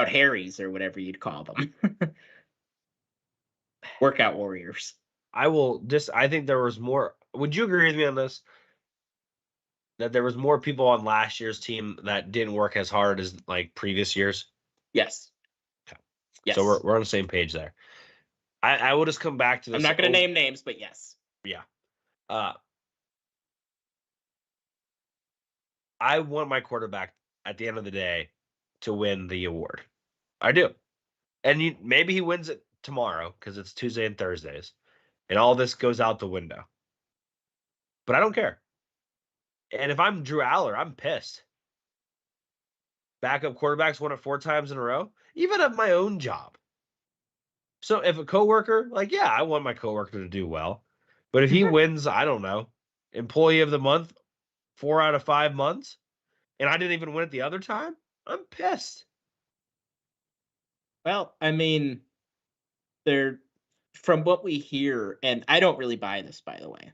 Harrys or whatever you'd call them, workout warriors. I think there was more. Would you agree with me on this? That there was more people on last year's team that didn't work as hard as like previous years? Yes. Okay. Yes. So we're on the same page there. I will just come back to this. I'm not going to name names, but yes. Yeah. I want my quarterback at the end of the day to win the award. I do. And maybe he wins it tomorrow because it's Tuesday and Thursdays, and all this goes out the window. But I don't care. And if I'm Drew Aller, I'm pissed. Backup quarterbacks won it 4 times in a row, even at my own job. So if a coworker, like, yeah, I want my coworker to do well. But if he wins, I don't know, employee of the month 4 out of 5 months, and I didn't even win it the other time, I'm pissed. Well, I mean, from what we hear, and I don't really buy this, by the way.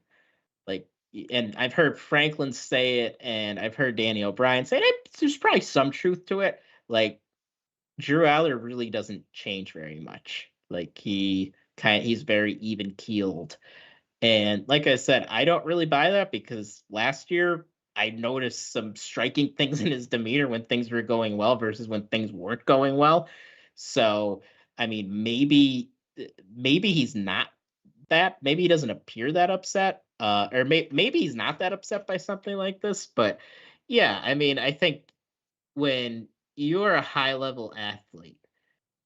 Like, and I've heard Franklin say it, and I've heard Danny O'Brien say it. There's probably some truth to it. Like, Drew Aller really doesn't change very much. Like, he's very even keeled. And like I said, I don't really buy that because last year I noticed some striking things in his demeanor when things were going well versus when things weren't going well. So, I mean, maybe he's not that. Maybe he doesn't appear that upset. Or maybe he's not that upset by something like this. But yeah, I mean, I think when you're a high-level athlete,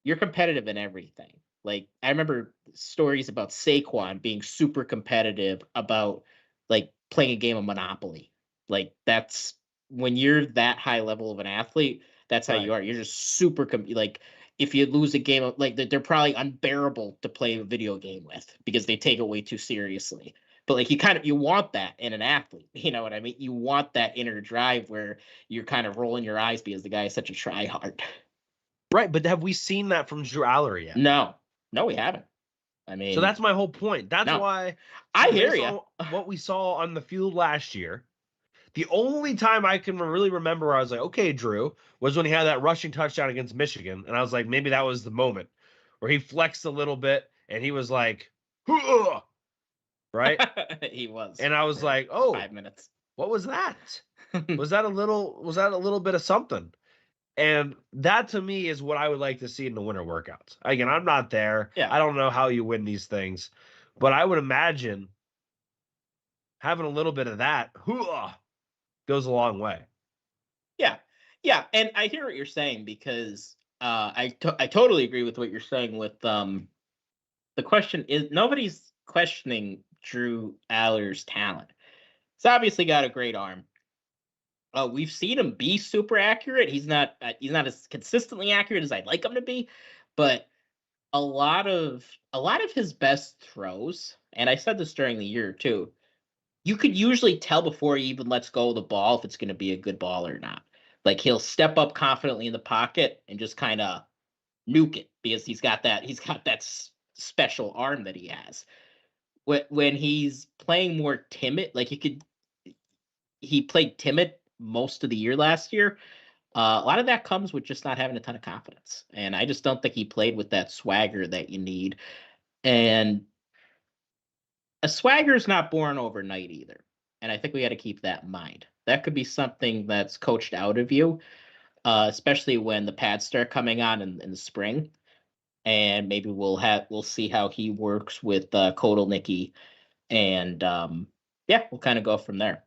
you're competitive in everything. Like, I remember stories about Saquon being super competitive about, like, playing a game of Monopoly. Like, that's when you're that high level of an athlete, that's how you are. You're just super, like, if you lose a game, of, like, they're probably unbearable to play a video game with because they take it way too seriously. But, like, you want that in an athlete. You know what I mean? You want that inner drive where you're kind of rolling your eyes because the guy is such a tryhard. Right, but have we seen that from Drew Aller yet? No, we haven't. I mean, so that's my whole point. That's why I hear you. What we saw on the field last year, the only time I can really remember where I was like, okay, Drew, was when he had that rushing touchdown against Michigan. And I was like, maybe that was the moment where he flexed a little bit and he was like, "Hoo-ah!" Right? He was. And I was like, oh, 5 minutes. What was that? was that a little bit of something? And that to me is what I would like to see in the winter workouts. Again, I'm not there. Yeah. I don't know how you win these things, but I would imagine having a little bit of that goes a long way. Yeah. Yeah. And I hear what you're saying because I totally agree with what you're saying with the question is nobody's questioning Drew Aller's talent. He's obviously got a great arm. We've seen him be super accurate. He's not as consistently accurate as I'd like him to be, but a lot of his best throws, and I said this during the year too, you could usually tell before he even lets go of the ball if it's going to be a good ball or not. Like, he'll step up confidently in the pocket and just kind of nuke it because he's got that special arm that he has. When he's playing more timid, like he played timid most of the year last year. A lot of that comes with just not having a ton of confidence. And I just don't think he played with that swagger that you need. And a swagger is not born overnight either. And I think we got to keep that in mind. That could be something that's coached out of you, especially when the pads start coming on in the spring. And maybe we'll see how he works with Kotelnicki. And we'll kind of go from there.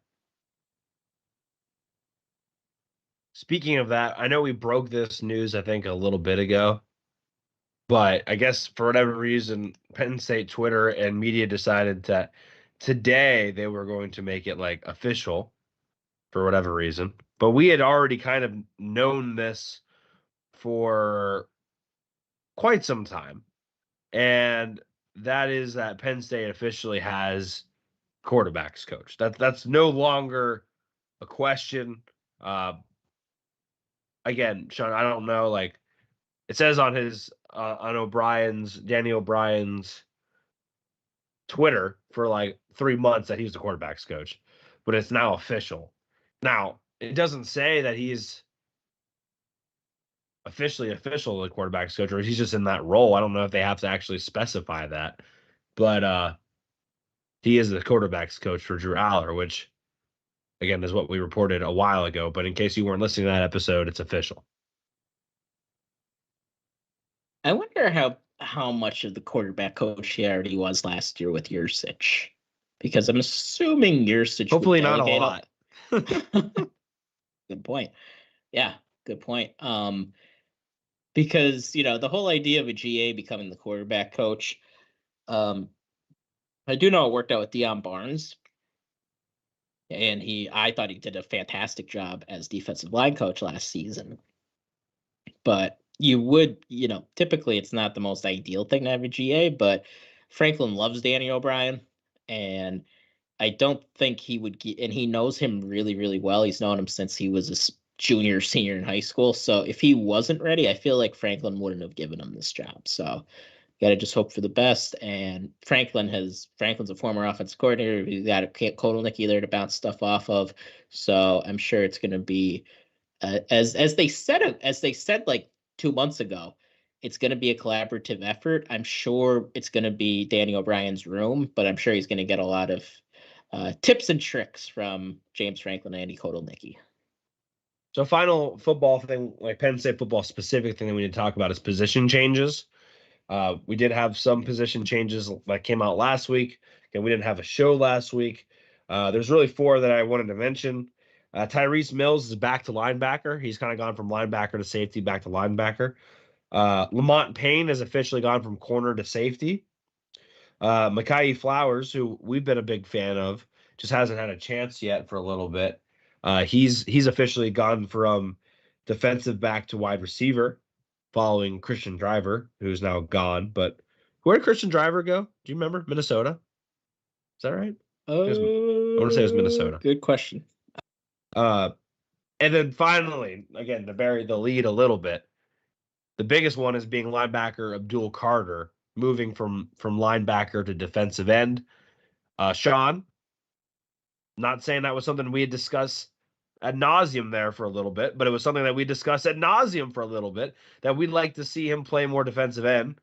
Speaking of that, I know we broke this news, I think, a little bit ago, but I guess for whatever reason, Penn State Twitter and media decided that today they were going to make it like official for whatever reason. But we had already kind of known this for quite some time. And that is that Penn State officially has quarterbacks coach. That's no longer a question. Again, Sean, I don't know. Like, it says on on Danny O'Brien's Twitter for like 3 months that he's the quarterbacks coach, but it's now official. Now, it doesn't say that he's officially the quarterbacks coach, or he's just in that role. I don't know if they have to actually specify that, but he is the quarterbacks coach for Drew Aller, which again is what we reported a while ago. But in case you weren't listening to that episode, it's official. I wonder how much of the quarterback coach he already was last year with Yurcich, because I'm assuming Yurcich hopefully not a lot. Good point. Yeah, good point. Because the whole idea of a GA becoming the quarterback coach, I do know it worked out with Deion Barnes, and I thought he did a fantastic job as defensive line coach last season. But typically it's not the most ideal thing to have a GA, but Franklin loves Danny O'Brien, and I don't think he would get, and he knows him really, really well. He's known him since he was a junior, senior in high school. So if he wasn't ready, I feel like Franklin wouldn't have given him this job. So got to just hope for the best. And Franklin's a former offensive coordinator. He's got a Kotelnicki there to bounce stuff off of. So I'm sure it's going to be as they said like 2 months ago. It's going to be a collaborative effort. I'm sure it's going to be Danny O'Brien's room, but I'm sure he's going to get a lot of tips and tricks from James Franklin and Andy Kotelnicki. So final football thing, like Penn State football specific thing that we need to talk about is position changes. We did have some position changes that came out last week. Again, we didn't have a show last week. There's really 4 that I wanted to mention. Tyrese Mills is back to linebacker. He's kind of gone from linebacker to safety, back to linebacker. Lamont Payne has officially gone from corner to safety. Mekhi Flowers, who we've been a big fan of, just hasn't had a chance yet for a little bit. He's officially gone from defensive back to wide receiver, following Christian Driver, who's now gone. But where did Christian Driver go? Do you remember? Minnesota? Is that right? I want to say it was Minnesota. Good question. And then finally, again, to bury the lead a little bit, the biggest one is being linebacker Abdul Carter, moving from linebacker to defensive end. Shawn, not saying that was something we had discussed ad nauseum there for a little bit, but it was something that we discussed ad nauseum for a little bit, that we'd like to see him play more defensive end.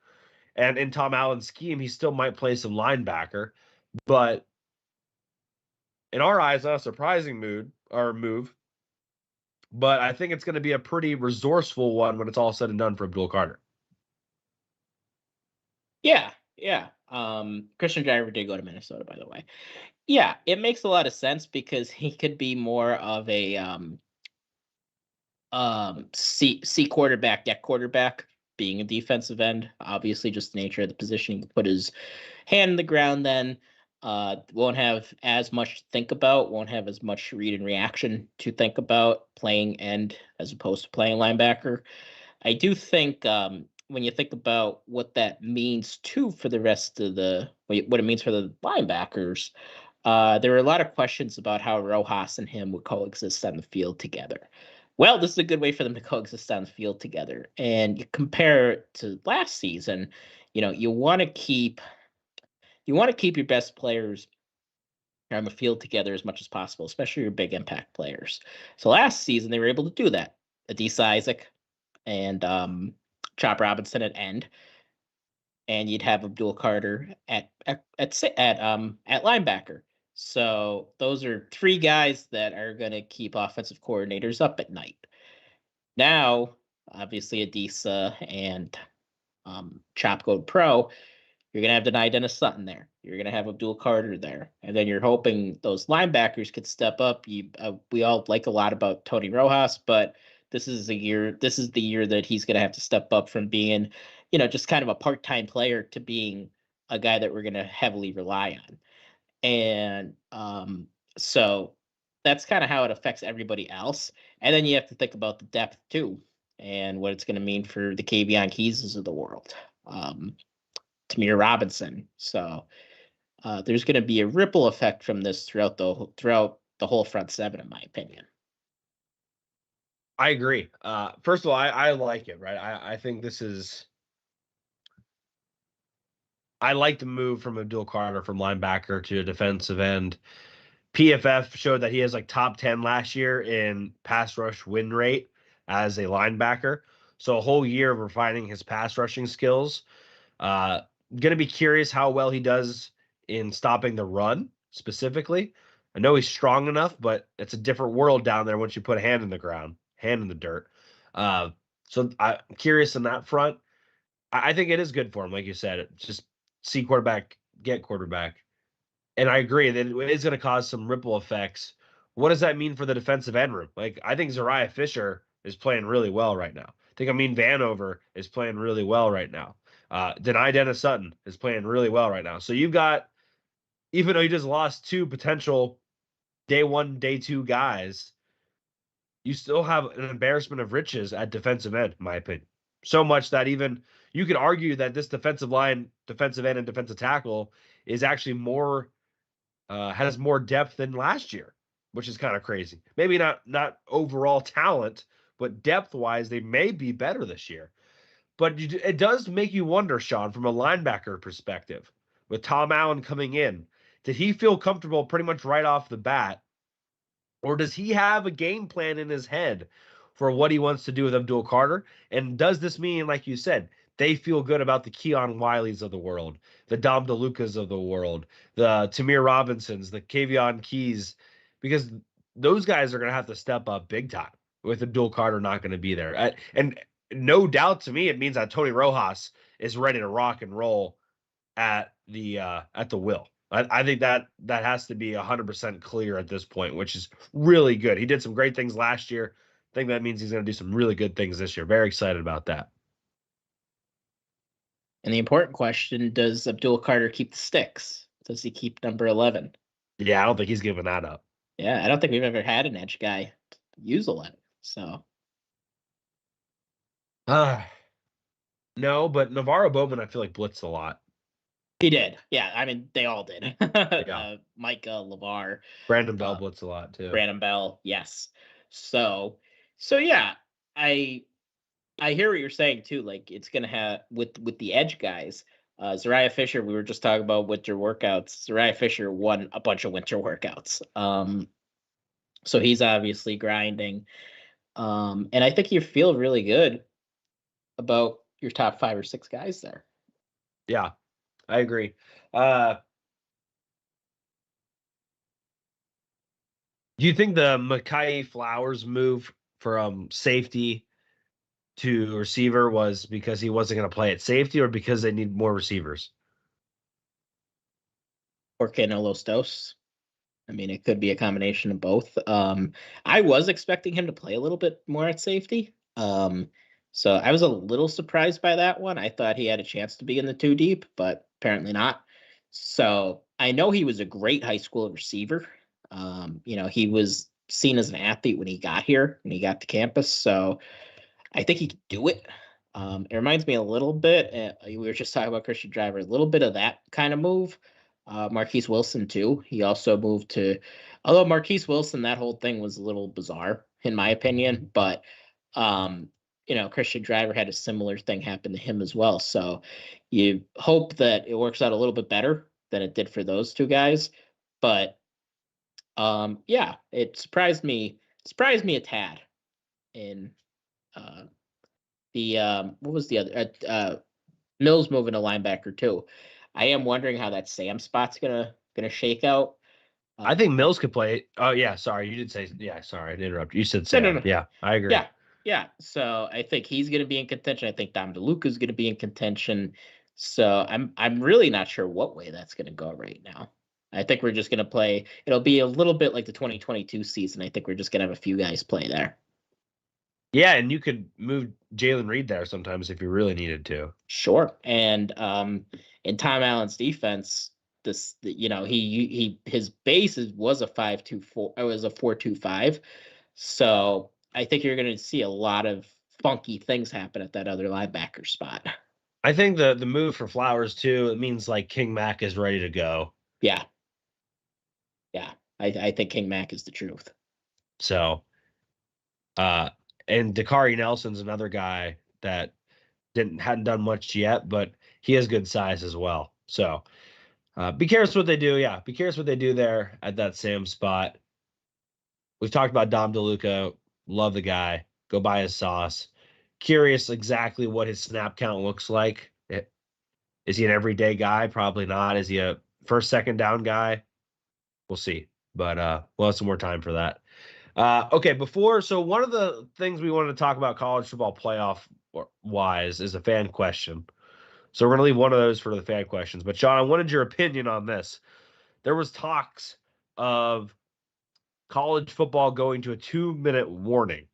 And in Tom Allen's scheme, he still might play some linebacker. But in our eyes, not a surprising move. But I think it's going to be a pretty resourceful one when it's all said and done for Abdul Carter. Yeah. Christian Driver did go to Minnesota, by the way. Yeah, it makes a lot of sense because he could be more of a C quarterback, deck quarterback, being a defensive end. Obviously, just the nature of the position. He can put his hand in the ground then. Won't have as much to think about, won't have as much read and reaction to think about playing end as opposed to playing linebacker. I do think when you think about what that means too for the rest of what it means for the linebackers, there were a lot of questions about how Rojas and him would coexist on the field together. Well, this is a good way for them to coexist on the field together. And you compare it to last season, you want to keep your best players on the field together as much as possible, especially your big impact players. So last season they were able to do that. Adisa Isaac and Chop Robinson at end, and you'd have Abdul Carter at linebacker. So those are 3 guys that are going to keep offensive coordinators up at night. Now, obviously, Adisa and Chop go pro. You're going to have Denai Dennis Sutton there. You're going to have Abdul Carter there. And then you're hoping those linebackers could step up. We all like a lot about Tony Rojas, but this is the year that he's going to have to step up from being, just kind of a part-time player to being a guy that we're going to heavily rely on. And so that's kind of how it affects everybody else. And then you have to think about the depth too, and what it's going to mean for the Kavion Keyses of the world. Tamir Robinson. So there's going to be a ripple effect from this throughout the whole front 7, in my opinion. I agree. First of all, I like it, right? I think this is. I like the move from Abdul Carter from linebacker to defensive end. PFF showed that he has like top 10 last year in pass rush win rate as a linebacker. So a whole year of refining his pass rushing skills. Going to be curious how well he does in stopping the run specifically. I know he's strong enough, but it's a different world down there once you put a hand in the ground, hand in the dirt. So I'm curious on that front. I think it is good for him, like you said. Just see quarterback, get quarterback. And I agree that it is going to cause some ripple effects. What does that mean for the defensive end room? Like, I think Zariah Fisher is playing really well right now. I think Vanover is playing really well right now. Denai Dennis Sutton is playing really well right now. So you've got, even though you just lost 2 potential day 1, day 2 guys, you still have an embarrassment of riches at defensive end, in my opinion. So much that even you could argue that this defensive line, defensive end, and defensive tackle is actually more has more depth than last year, which is kind of crazy. Maybe not overall talent, but depth wise, they may be better this year. But it does make you wonder, Sean, from a linebacker perspective, with Tom Allen coming in, did he feel comfortable pretty much right off the bat? Or does he have a game plan in his head for what he wants to do with Abdul Carter? And does this mean, like you said, they feel good about the Keon Wileys of the world, the Dom DeLucas of the world, the Tamir Robinsons, the Kavion Keys, because those guys are going to have to step up big time with Abdul Carter not going to be there. And no doubt to me, it means that Tony Rojas is ready to rock and roll at the will. I think that has to be 100% clear at this point, which is really good. He did some great things last year. I think that means he's going to do some really good things this year. Very excited about that. And the important question, does Abdul Carter keep the sticks? Does he keep number 11? Yeah, I don't think he's giving that up. Yeah, I don't think we've ever had an edge guy use 11. So. No, but Navarro Bowman, I feel like blitzed a lot. He did. Yeah, I mean, they all did. Yeah. Micah, LeVar. Brandon Bell blitzed a lot, too. Brandon Bell, yes. So yeah, I hear what you're saying, too. Like, it's going to have, with the edge guys, Zariah Fisher, we were just talking about winter workouts. Zariah Fisher won a bunch of winter workouts. So he's obviously grinding. And I think you feel really good about your top 5 or 6 guys there. Yeah, I agree. Do you think the Mekhi Flowers move from safety to receiver was because he wasn't going to play at safety, or because they need more receivers? Or Canelo Stos. I mean, it could be a combination of both. I was expecting him to play a little bit more at safety. So I was a little surprised by that one. I thought he had a chance to be in the 2 deep, but apparently not. So I know he was a great high school receiver. He was seen as an athlete when he got here, when he got to campus. So I think he could do it. It reminds me a little bit, we were just talking about Christian Driver, a little bit of that kind of move. Marquise Wilson, too. He also moved to, although Marquise Wilson, that whole thing was a little bizarre, in my opinion. But, Christian Driver had a similar thing happen to him as well. So you hope that it works out a little bit better than it did for those 2 guys. But, yeah, it surprised me a tad in what was the other? Mills moving to linebacker, too. I am wondering how that Sam spot's gonna shake out. I think Mills could play. Oh yeah, sorry, you did say. Yeah, sorry, I interrupted. You said Sam. No. Yeah, I agree. Yeah. So I think he's gonna be in contention. I think Dom DeLuca's gonna be in contention. So I'm really not sure what way that's gonna go right now. I think we're just gonna play. It'll be a little bit like the 2022 season. I think we're just gonna have a few guys play there. Yeah, and you could move Jalen Reed there sometimes if you really needed to. Sure. And in Tom Allen's defense, his base was a 5-2-4. It was a 4-2-5. So I think you're going to see a lot of funky things happen at that other linebacker spot. I think the move for Flowers too, it means like King Mack is ready to go. Yeah. I think King Mack is the truth. So, and Dakari Nelson's another guy that hadn't done much yet, but he has good size as well. So be curious what they do. Yeah, be curious what they do there at that Sam spot. We've talked about Dom DeLuca. Love the guy. Go buy his sauce. Curious exactly what his snap count looks like. Is he an everyday guy? Probably not. Is he a first, second down guy? We'll see. But we'll have some more time for that. Okay, so one of the things we wanted to talk about college football playoff wise is a fan question. So we're going to leave one of those for the fan questions. But Sean, I wanted your opinion on this. There was talks of college football going to a 2-minute warning.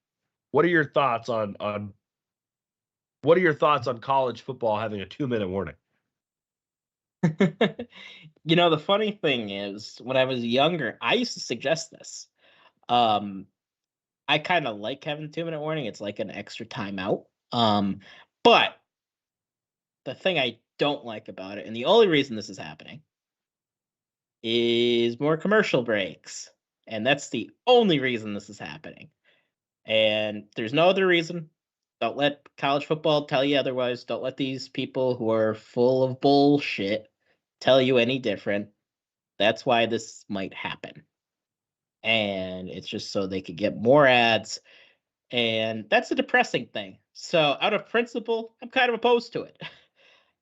What are your thoughts on college football having a 2-minute warning? The funny thing is, when I was younger, I used to suggest this. I kind of like having 2-minute warning. It's like an extra timeout. But the thing I don't like about it, and the only reason this is happening, is more commercial breaks. And that's the only reason this is happening. And there's no other reason. Don't let college football tell you otherwise. Don't let these people who are full of bullshit tell you any different. That's why this might happen. And it's just so they could get more ads. And that's a depressing thing. So out of principle, I'm kind of opposed to it.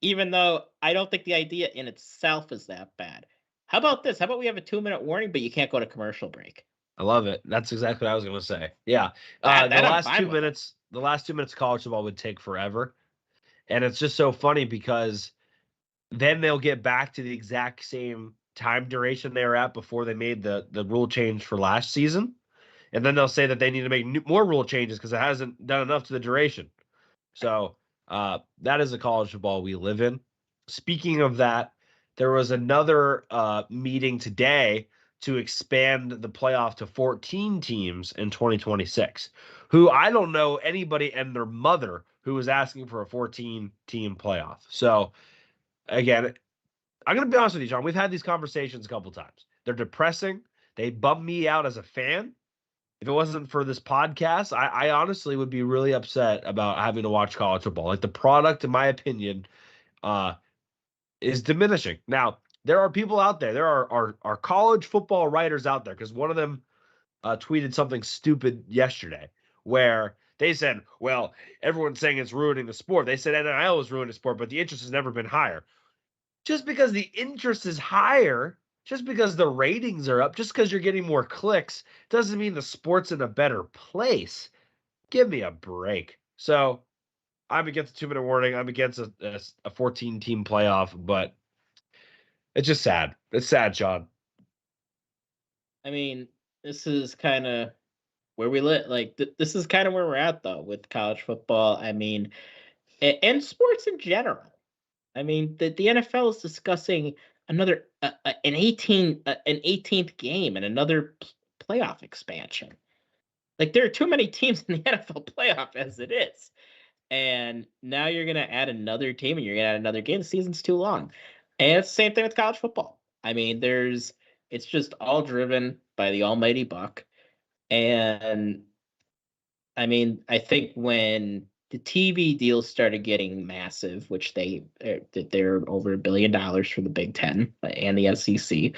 Even though I don't think the idea in itself is that bad. How about this? How about we have a 2-minute warning, but you can't go to commercial break? I love it. That's exactly what I was going to say. Yeah. That The I'm last fine 2 with. minutes, the last 2 minutes of college football would take forever. And it's just so funny because then they'll get back to the exact same time duration they were at before they made the rule change for last season. And then they'll say that they need to make more rule changes because it hasn't done enough to the duration. So that is the college football we live in. Speaking of that, there was another meeting today to expand the playoff to 14 teams in 2026, who I don't know anybody and their mother who was asking for a 14-team playoff. So, again, I'm going to be honest with you, John. We've had these conversations a couple times. They're depressing. They bum me out as a fan. If it wasn't for this podcast, I honestly would be really upset about having to watch college football. Like, the product, in my opinion, is diminishing. Now, there are people out there. There are college football writers out there, because one of them tweeted something stupid yesterday where they said, well, everyone's saying it's ruining the sport. They said NIL is ruining the sport, but the interest has never been higher. Just because the interest is higher, just because the ratings are up, just because you're getting more clicks, doesn't mean the sport's in a better place. Give me a break. So I'm against a 2-minute warning. I'm against a 14-team playoff, but it's just sad. It's sad, Sean. I mean, this is kind of where we live. Like, this is kind of where we're at, though, with college football. I mean, and sports in general. I mean, the NFL is discussing another an 18th game and another playoff expansion. Like, there are too many teams in the NFL playoff as it is. And now you're going to add another team and you're going to add another game. The season's too long. And it's the same thing with college football. I mean, it's just all driven by the almighty buck. And I mean, I think when the TV deals started getting massive, which they're over $1 billion for the Big Ten and the SEC.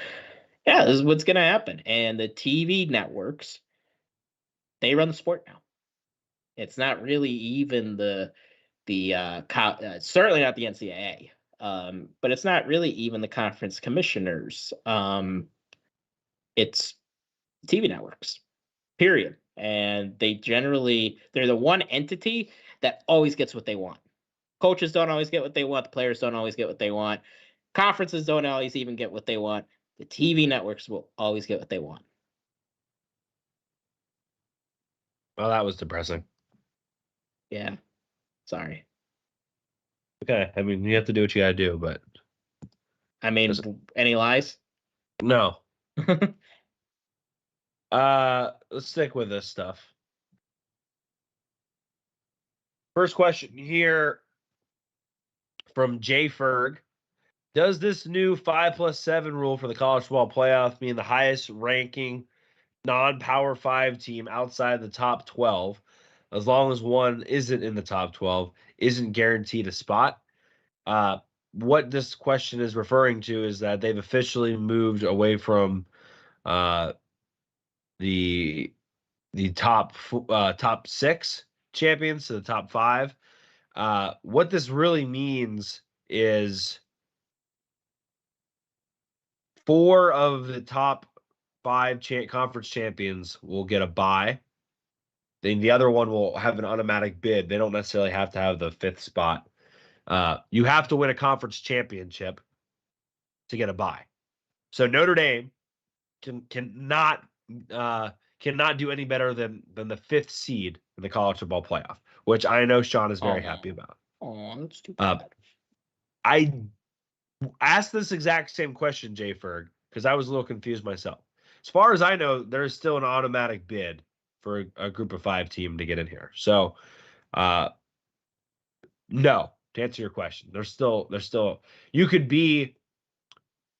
Yeah, this is what's going to happen. And the TV networks, they run the sport now. It's not really even certainly not the NCAA, but it's not really even the conference commissioners. It's TV networks, period. And they're the one entity that always gets what they want. Coaches don't always get what they want. The players don't always get what they want. Conferences don't always even get what they want. The TV networks will always get what they want. Well, that was depressing. Yeah. Sorry. Okay. I mean, you have to do what you got to do, but. I mean, any lies? No. Let's stick with this stuff. First question here from Jay Ferg. Does this new 5+7 rule for the college football playoff mean the highest ranking non-Power 5 team outside the top 12, as long as one isn't in the top 12, isn't guaranteed a spot? What this question is referring to is that they've officially moved away from the top 6 champions to the top 5. What this really means is 4 of the top 5 conference champions will get a bye. Then the other one will have an automatic bid. They don't necessarily have to have the 5th spot. You have to win a conference championship to get a bye. So Notre Dame cannot do any better than the 5th seed in the college football playoff, which I know Sean is very happy about. Oh, that's too bad. I asked this exact same question, Jay Ferg, because I was a little confused myself. As far as I know, there's still an automatic bid for a group of 5 team to get in here. So, no, to answer your question, there's still, you could be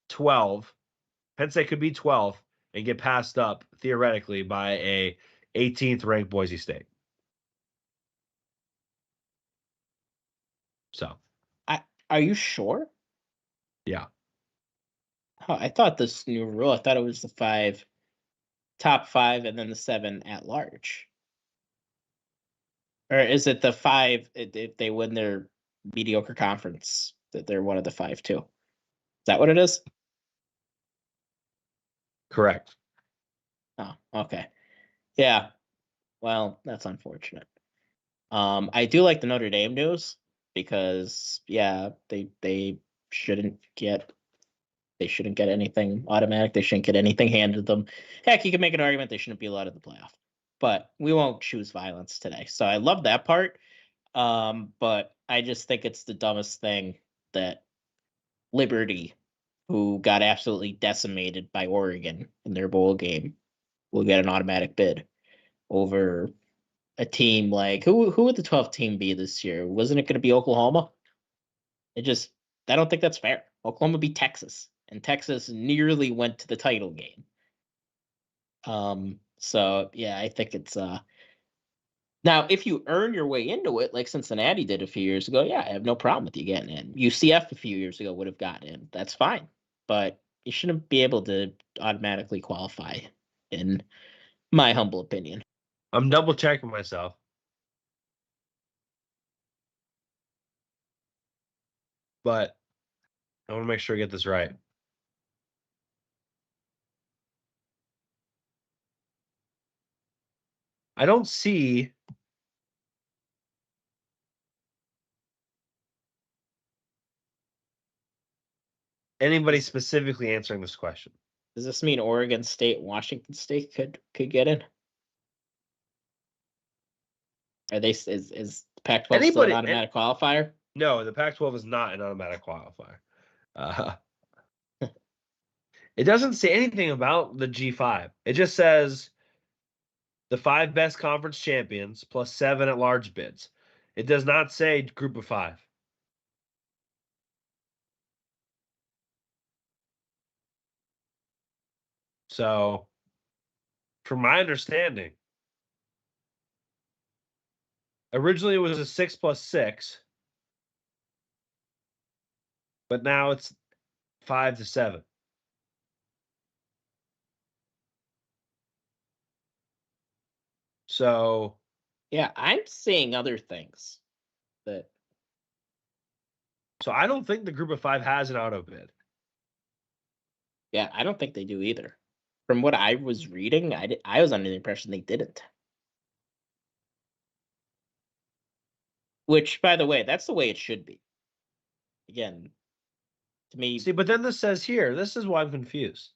12. Penn State could be 12 and get passed up theoretically by a 18th ranked Boise State. So, are you sure? Yeah. Oh, I thought this new rule. I thought it was the top 5, and then the 7 at large. Or is it the 5 if they win their mediocre conference that they're one of the 5 too? Is that what it is? Correct. Oh, okay. Yeah. Well, that's unfortunate. I do like the Notre Dame news because they shouldn't get anything automatic. They shouldn't get anything handed to them. Heck, you can make an argument they shouldn't be allowed in the playoff. But we won't choose violence today. So I love that part. But I just think it's the dumbest thing that Liberty, who got absolutely decimated by Oregon in their bowl game, will get an automatic bid over a team like who would the 12th team be this year? Wasn't it going to be Oklahoma? I don't think that's fair. Oklahoma beat Texas, and Texas nearly went to the title game. So yeah, I think it's now if you earn your way into it, like Cincinnati did a few years ago, yeah, I have no problem with you getting in. UCF a few years ago would have gotten in. That's fine. But you shouldn't be able to automatically qualify, in my humble opinion. I'm double checking myself. But I want to make sure I get this right. I don't see anybody specifically answering this question. Does this mean Oregon State, Washington State could get in? Are they is Pac-12 still an automatic qualifier? No, the Pac-12 is not an automatic qualifier. It doesn't say anything about the G5. It just says the 5 best conference champions plus 7 at-large bids. It does not say group of 5. So, from my understanding, originally it was a 6 plus 6, but now it's 5 to 7. So, yeah, I'm seeing other things that. So I don't think the group of 5 has an auto bid. Yeah, I don't think they do either. From what I was reading, I was under the impression they didn't. Which, by the way, that's the way it should be. Again, to me. See, but then this says here, this is why I'm confused.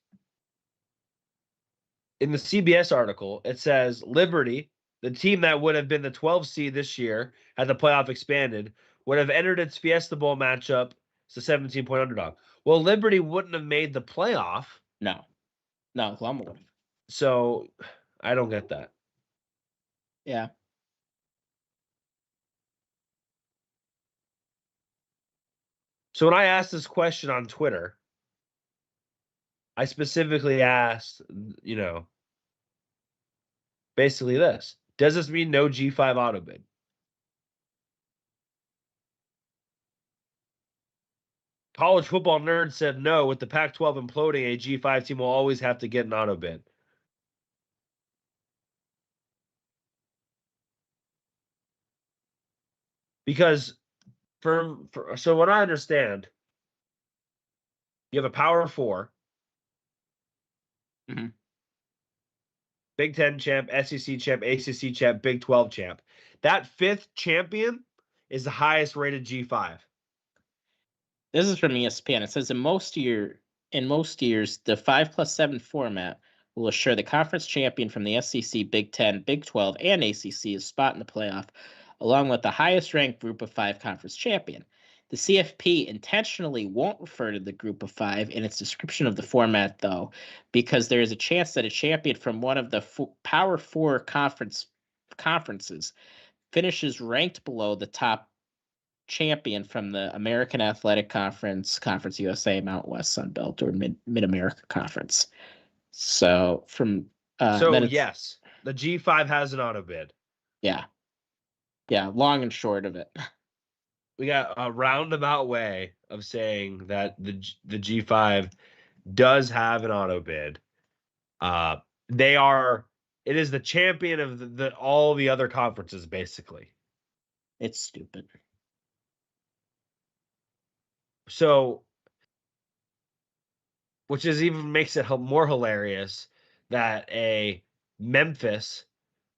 In the CBS article, it says Liberty, the team that would have been the 12 seed this year had the playoff expanded, would have entered its Fiesta Bowl matchup as a 17-point underdog. Well, Liberty wouldn't have made the playoff. No, Oklahoma would have. So I don't get that. Yeah. So when I asked this question on Twitter, I specifically asked, basically this. Does this mean no G5 auto bid? College football nerd said no. With the Pac-12 imploding, a G5 team will always have to get an auto bid. Because so what I understand, you have a Power 4, mm-hmm. Big 10 champ, SEC champ, ACC champ, Big 12 champ. That 5th champion is the highest rated G5. This is from ESPN. It says in most years, the 5+7 format will assure the conference champion from the SEC, Big Ten, Big 12, and ACC a spot in the playoff, along with the highest-ranked Group of 5 conference champion. The CFP intentionally won't refer to the Group of 5 in its description of the format, though, because there is a chance that a champion from one of the Power 4 conferences finishes ranked below the top champion from the American Athletic Conference, Conference USA, Mount West, Sun Belt, or Mid-America Conference. So yes, the G5 has an auto bid. Yeah, long and short of it. We got a roundabout way of saying that the G5 does have an auto bid. It is the champion of all the other conferences, basically. It's stupid. So, which is even makes it more hilarious that a Memphis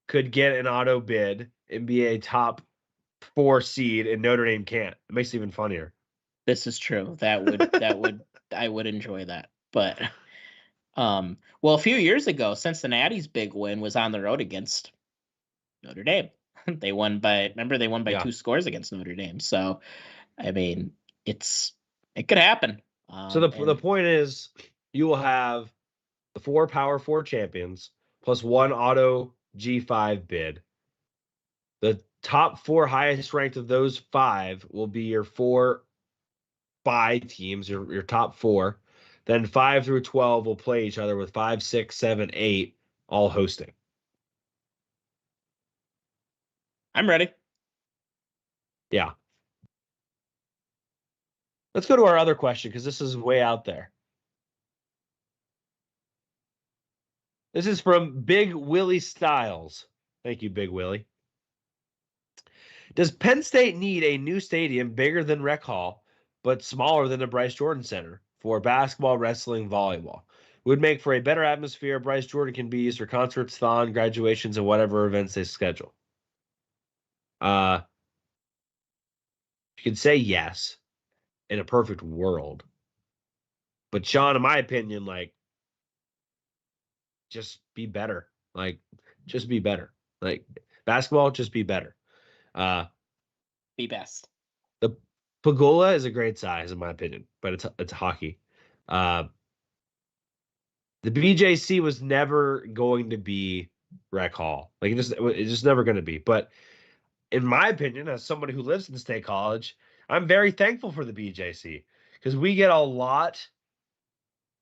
could get an auto bid and be a top 4 seed and Notre Dame can't. It makes it even funnier. This is true. I would enjoy that. But well, a few years ago, Cincinnati's big win was on the road against Notre Dame. They won by 2 scores against Notre Dame. So, I mean, it could happen. So the point is, you will have the 4 Power 4 champions plus 1 auto G5 bid. The top 4 highest ranked of those 5 will be your 4 bye teams, your top 4. Then 5 through 12 will play each other with 5, 6, 7, 8 all hosting. I'm ready. Yeah. Let's go to our other question because this is way out there. This is from Big Willie Styles. Thank you, Big Willie. Does Penn State need a new stadium bigger than Rec Hall, but smaller than the Bryce Jordan Center for basketball, wrestling, volleyball? It would make for a better atmosphere. Bryce Jordan can be used for concerts, thon, graduations, and whatever events they schedule. You could say yes in a perfect world. But Sean, in my opinion, just be better. Just be better. Basketball, just be better. Be best. The Pagola is a great size, in my opinion, but it's hockey. The BJC was never going to be Rec Hall. It's just never going to be. But in my opinion, as somebody who lives in State College, I'm very thankful for the BJC because we get a lot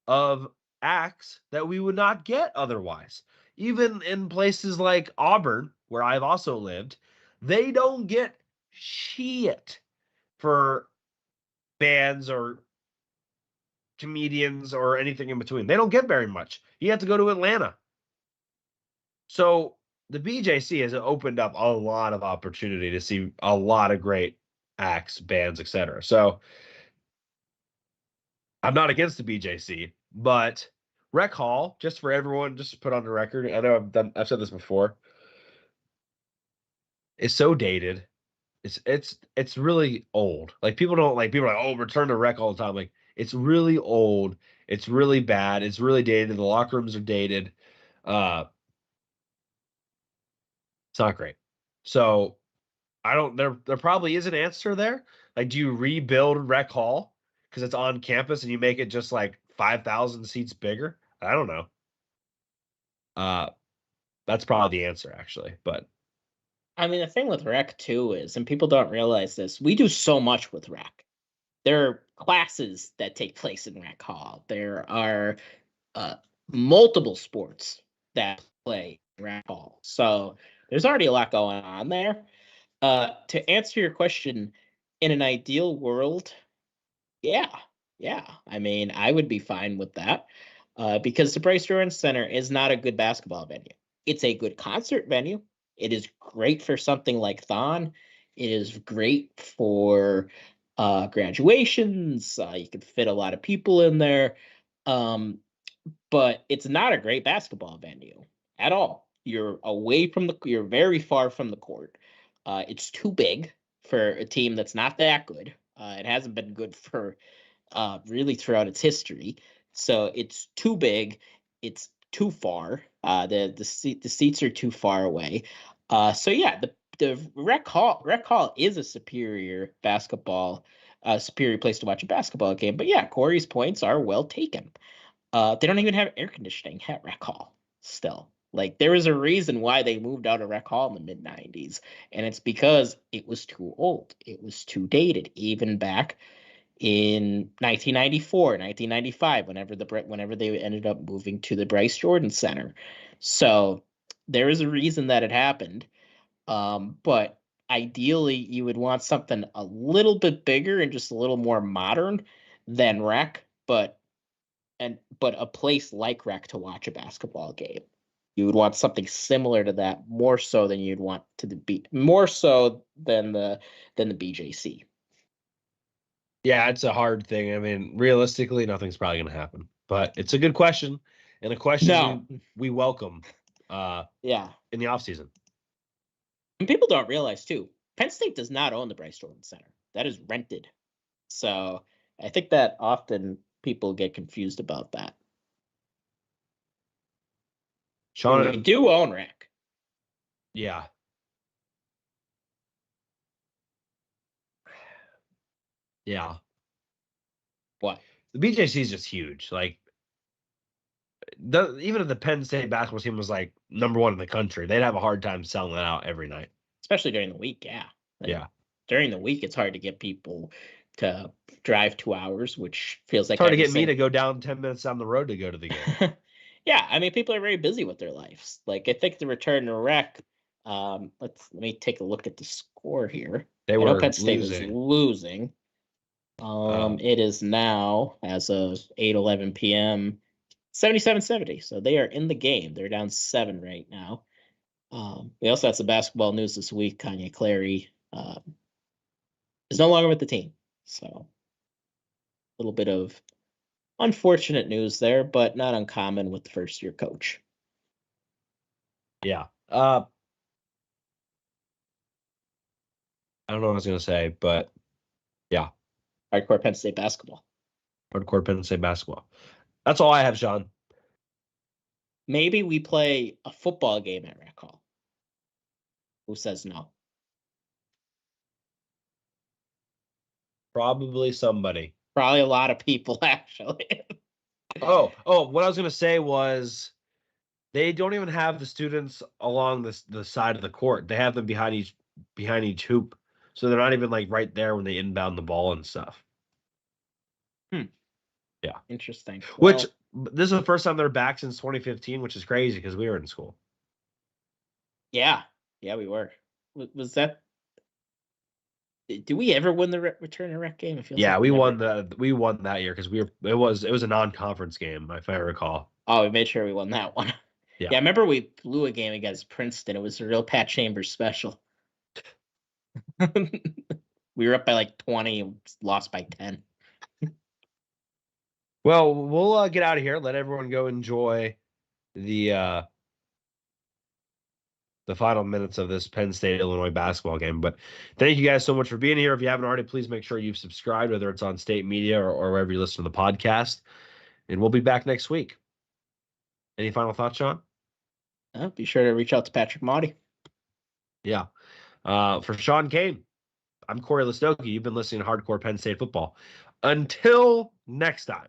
of acts that we would not get otherwise. Even in places like Auburn, where I've also lived, they don't get shit for bands or comedians or anything in between. They don't get very much. You have to go to Atlanta. So the BJC has opened up a lot of opportunity to see a lot of great acts, bands, etc. So I'm not against the BJC, but Rec Hall, just for everyone, just to put on the record, I know I've said this before, is so dated. It's really old. People are like, oh, return to Rec all the time. It's really old. It's really bad. It's really dated. The locker rooms are dated. It's not great. So there probably is an answer there. Do you rebuild Rec Hall because it's on campus and you make it just 5,000 seats bigger? I don't know. That's probably the answer, actually. But I mean, the thing with Rec too is, and people don't realize this, we do so much with Rec. There are classes that take place in Rec Hall. There are multiple sports that play in Rec Hall. So there's already a lot going on there. To answer your question, in an ideal world, yeah. I mean, I would be fine with that because the Bryce Jordan Center is not a good basketball venue. It's a good concert venue. It is great for something like Thon. It is great for graduations. You can fit a lot of people in there. But it's not a great basketball venue at all. You're very far from the court. It's too big for a team that's not that good. It hasn't been good for really throughout its history. So it's too big. It's too far. The seats are too far away. So yeah, the rec hall is a superior place to watch a basketball game. But yeah, Corey's points are well taken. They don't even have air conditioning at rec hall still. Like, there was a reason why they moved out of rec hall in the mid 90s, and it's because it was too old. It was too dated, even back in 1994, 1995, whenever they ended up moving to the Bryce Jordan Center. So there is a reason that it happened. But ideally, you would want something a little bit bigger and just a little more modern than rec, but a place like rec to watch a basketball game. You would want something similar to that, more so than you'd want to more so than the BJC. Yeah, it's a hard thing. I mean, realistically, nothing's probably going to happen. But it's a good question, and a question we welcome. Yeah, in the offseason. And people don't realize too, Penn State does not own the Bryce Jordan Center. That is rented. So I think that often people get confused about that. Shawn, we do own rec. Yeah. Yeah. What? The BJC is just huge. Like, even if the Penn State basketball team was like #1 in the country, they'd have a hard time selling it out every night. Especially during the week, yeah. Yeah. During the week, it's hard to get people to drive 2 hours, which feels like it's hard to get me to go down 10 minutes down the road to go to the game. Yeah, I mean, people are very busy with their lives. Like, I think the return to rec. Let me take a look at the score here. They were Penn State was losing. It is now, as of 8:11 p.m., 77-70. So they are in the game. They're down 7 right now. We also had some basketball news this week. Kanye Clary is no longer with the team. So a little bit of unfortunate news there, but not uncommon with the first-year coach. Yeah. I don't know what I was going to say, but yeah. Hardcore Penn State basketball. Hardcore Penn State basketball. That's all I have, Shawn. Maybe we play a football game at rec hall. Who says no? Probably somebody. Probably a lot of people, actually. Oh, what I was going to say was they don't even have the students along the side of the court. They have them behind each hoop. So they're not even like right there when they inbound the ball and stuff. Yeah. Interesting. Which this is the first time they're back since 2015, which is crazy because we were in school. Yeah, we were. Was that? Did we ever win the return to rec game? Yeah, we won that year because it was a non-conference game, if I recall. Oh, we made sure we won that one. Yeah, I remember we blew a game against Princeton. It was a real Pat Chambers special. We were up by like 20 and lost by 10. Well, we'll get out of here. Let everyone go enjoy the final minutes of this Penn State Illinois basketball game. But thank you guys so much for being here. If you haven't already, please make sure you've subscribed, whether it's on State Media or wherever you listen to the podcast. And we'll be back next week. Any final thoughts, Shawn? Be sure to reach out to Patrick Motti. Yeah. For Shawn Kane, I'm Cory Lestochi. You've been listening to Hardcore Penn State Football. Until next time.